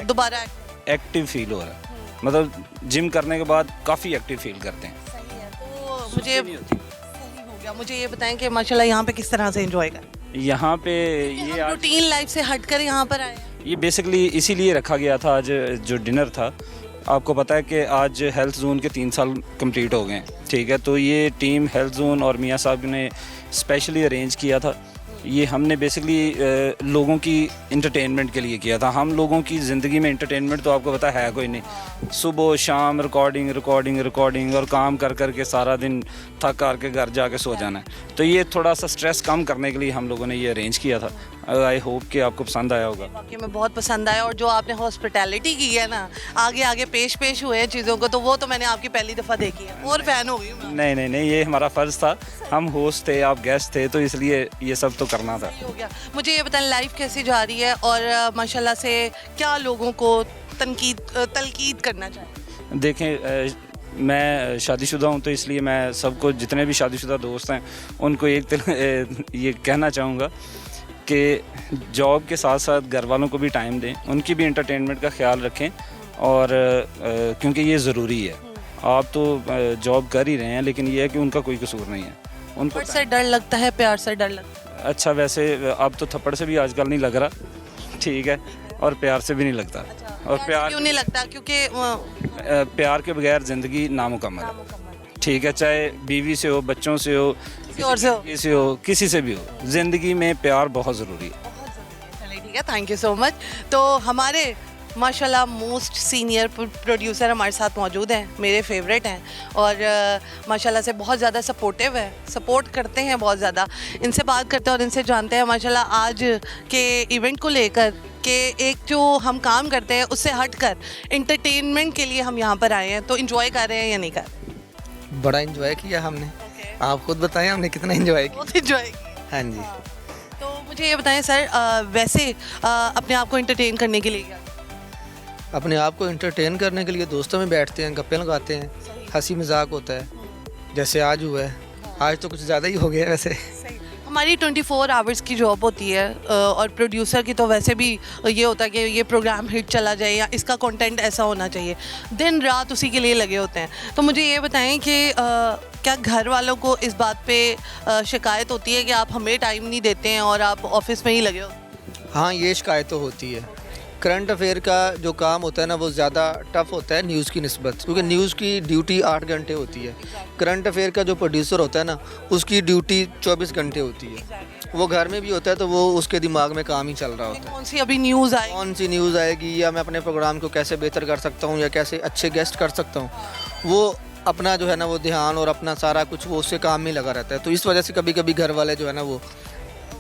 A: दोबारा?
K: एक्टिव फील हो रहा है, मतलब जिम करने के बाद काफ़ी एक्टिव फील करते हैं।
A: सही है। तो मुझे सही हो गया। मुझे ये बताएं कि माशाल्लाह यहाँ पे किस तरह से एंजॉय करें?
K: यहाँ पे ये आज
A: रूटीन लाइफ से हटकर यहाँ पर आए हैं।
K: ये बेसिकली इसीलिए रखा गया था, आज जो डिनर था, आपको पता है कि आज हेल्थ जोन के 3 साल कंप्लीट हो गए हैं, ठीक है, तो ये टीम हेल्थ जोन और मियाँ साहब ने स्पेशली अरेंज किया था। ये हमने बेसिकली लोगों की इंटरटेनमेंट के लिए किया था। हम लोगों की ज़िंदगी में इंटरटेनमेंट तो आपको पता है कोई नहीं, सुबह शाम रिकॉर्डिंग और काम कर कर के सारा दिन थक कर के घर जाके सो जाना है। तो ये थोड़ा सा स्ट्रेस कम करने के लिए हम लोगों ने ये अरेंज किया था। आई होप कि आपको पसंद आया होगा।
A: वाकई में बहुत पसंद आया, और जो आपने हॉस्पिटैलिटी की है ना, आगे पेश हुए हैं चीज़ों को, तो वो तो मैंने आपकी पहली दफ़ा देखी है और फ़ैन हो गई हूँ मैं।
K: नहीं, ये हमारा फ़र्ज़ था, हम होस्ट थे, आप गेस्ट थे, तो इसलिए ये सब तो करना था।
A: हो गया। मुझे ये बताएं लाइफ कैसी जा रही है, और माशाल्लाह से क्या लोगों को तलकीद करना चाहिए?
K: देखें, मैं शादीशुदा हूँ, तो इसलिए मैं सबको, जितने भी शादीशुदा दोस्त हैं, उनको ये कहना चाहूँगा कि जॉब के साथ साथ घर वालों को भी टाइम दें, उनकी भी इंटरटेनमेंट का ख्याल रखें, और क्योंकि ये ज़रूरी है। आप तो जॉब कर ही रहे हैं, लेकिन ये है कि उनका कोई कसूर नहीं है। उनको
A: थप्पड़ से डर लगता है, प्यार से डर लगता है?
K: अच्छा, वैसे अब तो थप्पड़ से भी आजकल नहीं लग रहा, ठीक है, और प्यार से भी नहीं लगता। और प्यार
A: क्यों नहीं लगता? क्योंकि
K: प्यार के बगैर ज़िंदगी नामुकम्मल है, ठीक है, चाहे बीवी से हो, बच्चों से हो, किसी हो, किसी से भी हो, ज़िंदगी में प्यार बहुत ज़रूरी है।
A: चलिए ठीक है, थैंक यू सो मच। तो हमारे माशाल्लाह मोस्ट सीनियर प्रोड्यूसर हमारे साथ मौजूद हैं, मेरे फेवरेट हैं, और माशाल्लाह से बहुत ज़्यादा सपोर्टिव है, सपोर्ट करते हैं बहुत ज़्यादा। इनसे बात करते हैं और इनसे जानते हैं माशाल्लाह आज के इवेंट को लेकर कि एक जो हम काम करते हैं उससे हटकर इंटरटेनमेंट के लिए हम यहाँ पर आए हैं, तो इन्जॉय कर रहे हैं या नहीं कर रहे?
L: बड़ा एंजॉय किया हमने। आप खुद बताएं हमने कितना एंजॉय किया।
A: बहुत इन्जॉय किया।
L: हाँ जी।
A: तो मुझे ये बताएं सर, वैसे अपने आप को इंटरटेन करने के लिए क्या?
L: अपने आप को एंटरटेन करने के लिए दोस्तों में बैठते हैं, गप्पे लगाते हैं, हंसी मजाक होता है, जैसे आज हुआ है। आज तो कुछ ज़्यादा ही हो गया है वैसे।
A: हमारी 24 आवर्स की जॉब होती है और प्रोड्यूसर की तो वैसे भी ये होता है कि ये प्रोग्राम हिट चला जाए या इसका कंटेंट ऐसा होना चाहिए, दिन रात उसी के लिए लगे होते हैं। तो मुझे ये बताएं कि क्या घर वालों को इस बात पे शिकायत होती है कि आप हमें टाइम नहीं देते हैं और आप ऑफिस में ही लगे हो?
L: हाँ, ये शिकायत तो होती है। करंट अफेयर का जो काम होता है ना, वो ज़्यादा टफ होता है न्यूज़ की निस्बत, क्योंकि न्यूज़ की ड्यूटी 8 घंटे होती है। करंट अफेयर का जो प्रोड्यूसर होता है ना, उसकी ड्यूटी 24 घंटे होती है। वो घर में भी होता है तो वो उसके दिमाग में काम ही चल रहा होता है,
A: कौन सी अभी न्यूज़ आई,
L: कौन सी न्यूज़ आएगी, या मैं अपने प्रोग्राम को कैसे बेहतर कर सकता हूँ, या कैसे अच्छे गेस्ट कर सकता हूँ। वो अपना जो है ना, वो ध्यान और अपना सारा कुछ वो उससे काम में लगा रहता है। तो इस वजह से कभी कभी घर वाले जो है ना, वो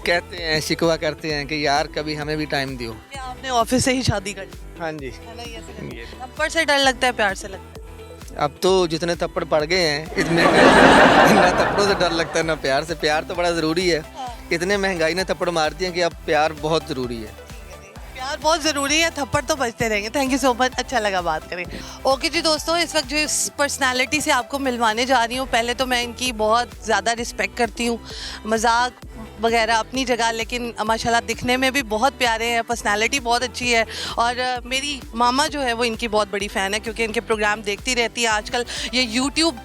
L: कहते हैं, शिकवा करते हैं कि यार कभी हमें भी टाइम दियो।
A: आपने ऑफिस से ही शादी कर ली?
L: हाँ जी।
A: थप्पड़ से डर लगता है, प्यार से लगता है?
L: अब तो जितने थप्पड़ पड़ गए हैं इतने ना थप्पड़ों से डर लगता है ना प्यार से। प्यार तो बड़ा ज़रूरी है, इतने महंगाई ने थप्पड़ मार दिए कि अब प्यार बहुत ज़रूरी है।
A: प्यार बहुत ज़रूरी है, थप्पड़ तो बजते रहेंगे। थैंक यू सो मच, अच्छा लगा बात करें। ओके जी दोस्तों, इस वक्त जिस पर्सनालिटी से आपको मिलवाने जा रही हूँ, पहले तो मैं इनकी बहुत ज़्यादा रिस्पेक्ट करती हूँ, मजाक वगैरह अपनी जगह, लेकिन माशाल्लाह दिखने में भी बहुत प्यारे हैं, पर्सनालिटी बहुत अच्छी है। और मेरी मामा जो है वो इनकी बहुत बड़ी फ़ैन है, क्योंकि इनके प्रोग्राम देखती रहती है। आजकल ये यूट्यूब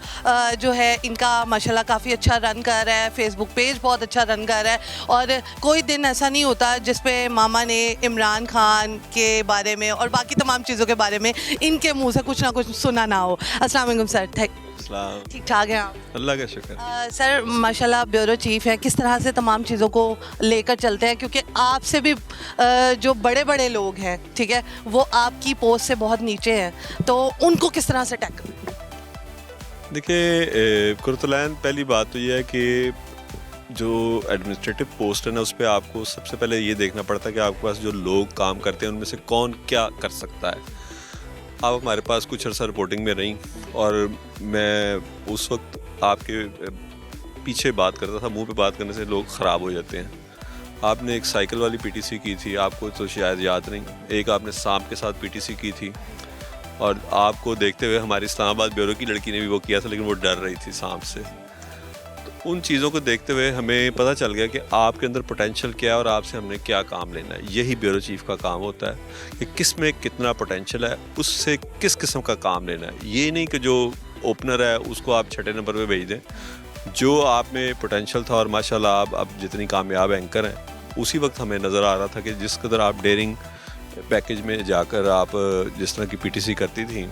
A: जो है इनका माशाल्लाह काफ़ी अच्छा रन कर रहा है, फेसबुक पेज बहुत अच्छा रन कर रहा है, और कोई दिन ऐसा नहीं होता जिस पे मामा ने इमरान खान के बारे में और बाकी तमाम चीज़ों के बारे में इनके मुँह से कुछ ना कुछ सुना ना हो। अस्सलाम वालेकुम सर, ठीक ठाक हैं आप?
M: अल्लाह का शुक्र।
A: सर माशाल्लाह ब्यूरो चीफ है, किस तरह से तमाम चीज़ों को लेकर चलते हैं, क्योंकि आपसे भी जो बड़े बड़े लोग हैं, ठीक है, वो आपकी पोस्ट से बहुत नीचे हैं, तो उनको किस तरह से टैकल?
M: देखिए कुर्तुलैन, पहली बात तो ये है कि जो एडमिनिस्ट्रेटिव पोस्ट है ना, उस पर आपको सबसे पहले ये देखना पड़ता है कि आपके पास जो लोग काम करते हैं उनमें से कौन क्या कर सकता है। आप हमारे पास कुछ अर्सा रिपोर्टिंग में रहीं, और मैं उस वक्त आपके पीछे बात करता था, मुंह पे बात करने से लोग ख़राब हो जाते हैं। आपने एक साइकिल वाली पीटीसी की थी, आपको तो शायद याद नहीं। एक आपने सांप के साथ पीटीसी की थी, और आपको देखते हुए हमारी इस्लामाबाद ब्यूरो की लड़की ने भी वो किया था, लेकिन वो डर रही थी सांप से। तो उन चीज़ों को देखते हुए हमें पता चल गया कि आपके अंदर पोटेंशियल क्या है और आपसे हमने क्या काम लेना है। यही ब्यूरो चीफ का काम होता है कि किस में कितना पोटेंशियल है, उससे किस किस्म का काम लेना है। ये नहीं कि जो ओपनर है उसको आप छठे नंबर पे भेज दें। जो आप में पोटेंशियल था, और माशाल्लाह आप अब जितनी कामयाब एंकर हैं, उसी वक्त हमें नज़र आ रहा था कि जिस कदर आप डेयरिंग पैकेज में जाकर आप जिस तरह की पीटीसी करती थी,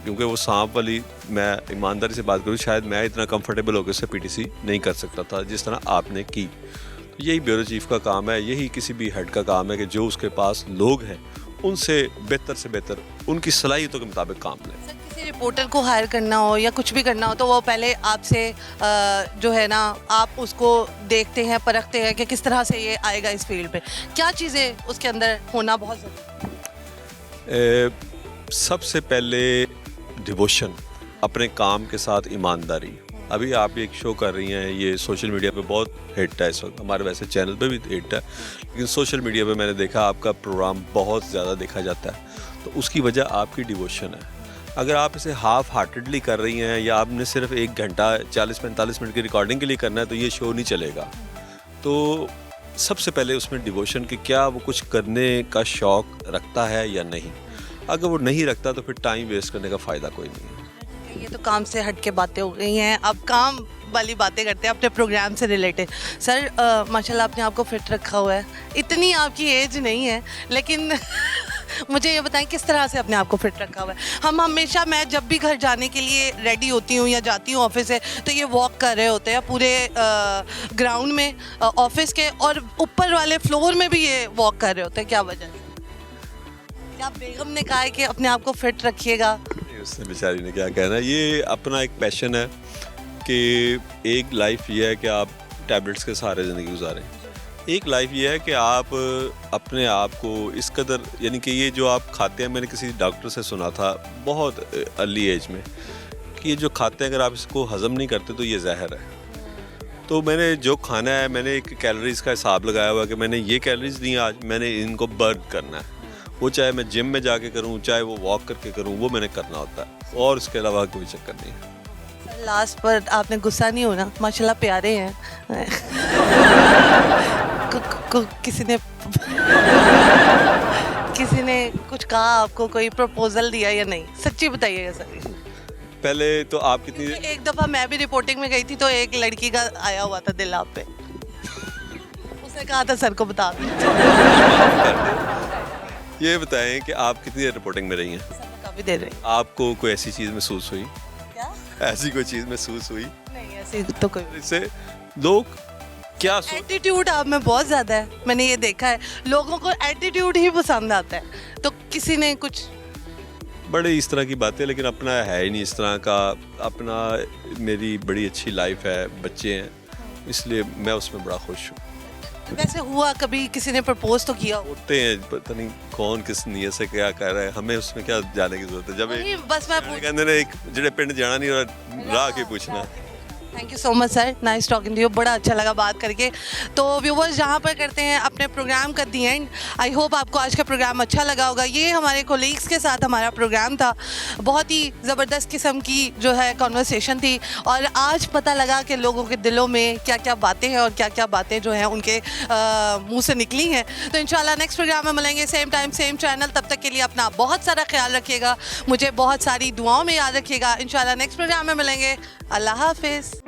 M: क्योंकि वो सांप वाली, मैं ईमानदारी से बात करूँ, शायद मैं इतना कंफर्टेबल होकर उससे पीटीसी नहीं कर सकता था जिस तरह आपने की। तो यही ब्यूरो चीफ का काम है, यही किसी भी हेड का काम है कि जो उसके पास लोग हैं उनसे बेहतर से बेहतर उनकी सलाहियतों के मुताबिक काम लें।
A: सर, किसी रिपोर्टर को हायर करना हो या कुछ भी करना हो, तो वो पहले आपसे जो है ना, आप उसको देखते हैं, परखते हैं कि किस तरह से ये आएगा इस फील्ड पे, क्या चीज़ें उसके अंदर होना बहुत ज़रूरी है?
M: सबसे पहले डिवोशन, अपने काम के साथ ईमानदारी। अभी आप एक शो कर रही हैं, ये सोशल मीडिया पे बहुत हिट है इस वक्त, हमारे वैसे चैनल पे भी हिट है, लेकिन सोशल मीडिया पे मैंने देखा आपका प्रोग्राम बहुत ज़्यादा देखा जाता है। तो उसकी वजह आपकी डिवोशन है। अगर आप इसे हाफ हार्टेडली कर रही हैं, या आपने सिर्फ 1 घंटा 40-45 मिनट की रिकॉर्डिंग के लिए करना है, तो ये शो नहीं चलेगा। तो सबसे पहले उसमें डिवोशन कि क्या वो कुछ करने का शौक़ रखता है या नहीं। अगर वो नहीं रखता तो फिर टाइम वेस्ट करने का फ़ायदा कोई नहीं है।
A: ये तो काम से हट के बातें हो गई हैं, अब काम वाली बातें करते हैं अपने प्रोग्राम से रिलेटेड। सर माशाल्लाह आपने आपको फिट रखा हुआ है, इतनी आपकी एज नहीं है, लेकिन मुझे ये बताएं किस तरह से अपने आप को फिट रखा हुआ है। हम हमेशा, मैं जब भी घर जाने के लिए रेडी होती हूँ या जाती हूँ ऑफिस से, तो ये वॉक कर रहे होते हैं पूरे ग्राउंड में ऑफिस के, और ऊपर वाले फ्लोर में भी ये वॉक कर रहे होते हैं। क्या वजह है? क्या बेगम ने कहा है कि अपने आप को फिट रखिएगा?
M: उसने बेचारी ने क्या कहना है, ये अपना एक पैशन है कि एक लाइफ ये है कि आप टैबलेट्स के सहारे ज़िंदगी गुजारें, एक लाइफ ये है कि आप अपने आप को इस कदर, यानी कि ये जो आप खाते हैं, मैंने किसी डॉक्टर से सुना था बहुत अर्ली एज में कि ये जो खाते हैं अगर आप इसको हज़म नहीं करते तो ये जहर है। तो मैंने जो खाना है, मैंने एक कैलोरीज़ का हिसाब लगाया हुआ कि मैंने ये कैलोरीज़ दी आज, मैंने इनको बर्न करना है। वो चाहे मैं जिम में जाके करूं, चाहे वो वॉक करके करूं, वो मैंने करना होता है, और उसके अलावा कोई चक्कर नहीं है।
A: लास्ट पर आपने गुस्सा नहीं होना, माशाल्लाह प्यारे हैं। किसी ने कुछ कहा आपको, कोई प्रपोजल दिया या नहीं? सच्ची बताइएगा सर।
M: पहले तो आप कितनी
A: एक दफ़ा मैं भी रिपोर्टिंग में गई थी तो एक लड़की का आया हुआ था दिल आप पे, उसने कहा था सर को बता दो।
M: ये बताएं कि आप कितनी देर रिपोर्टिंग में रही हैं?
A: काफ़ी देर रही।
M: आपको कोई ऐसी चीज़ महसूस हुई?
A: क्या?
M: ऐसी कोई चीज़ महसूस हुई
A: नहीं, ऐसी तो कोई।
M: इससे लोग क्या
A: एटीट्यूड आप में बहुत ज़्यादा है, मैंने ये देखा है। लोगों को एटीट्यूड ही पसंद आता है, तो किसी ने कुछ
M: बड़े इस तरह की बातें, लेकिन अपना है ही नहीं इस तरह का। अपना मेरी बड़ी अच्छी लाइफ है, बच्चे हैं, इसलिए मैं उसमें बड़ा खुश हूँ।
A: वैसे हुआ कभी किसी ने प्रपोज तो किया?
M: होते हैं, पता नहीं कौन किस नीयत से क्या कर रहा है, हमें उसमें क्या जाने की जरूरत है। जब
A: बस मैं
M: कहते हैं एक जेड़े पिंड जाना नहीं और राह के पूछना।
A: Thank you so much sir, nice talking to you, बड़ा अच्छा लगा बात करके। तो व्यूवर्स जहाँ पर करते हैं अपने प्रोग्राम का दी एंड। आई होप आपको आज का प्रोग्राम अच्छा लगा होगा। ये हमारे कोलीग्स के साथ हमारा प्रोग्राम था, बहुत ही ज़बरदस्त किस्म की जो है कॉन्वर्सेशन थी, और आज पता लगा कि लोगों के दिलों में क्या क्या बातें हैं और क्या क्या बातें जो हैं उनके मुँह से निकली हैं। तो इंशाल्लाह नेक्स्ट प्रोग्राम में मिलेंगे, सेम टाइम सेम चैनल। तब तक के लिए अपना बहुत सारा ख्याल रखिएगा, मुझे बहुत सारी दुआओं में याद रखिएगा। इंशाल्लाह नेक्स्ट प्रोग्राम में मिलेंगे। अल्लाह हाफिज़।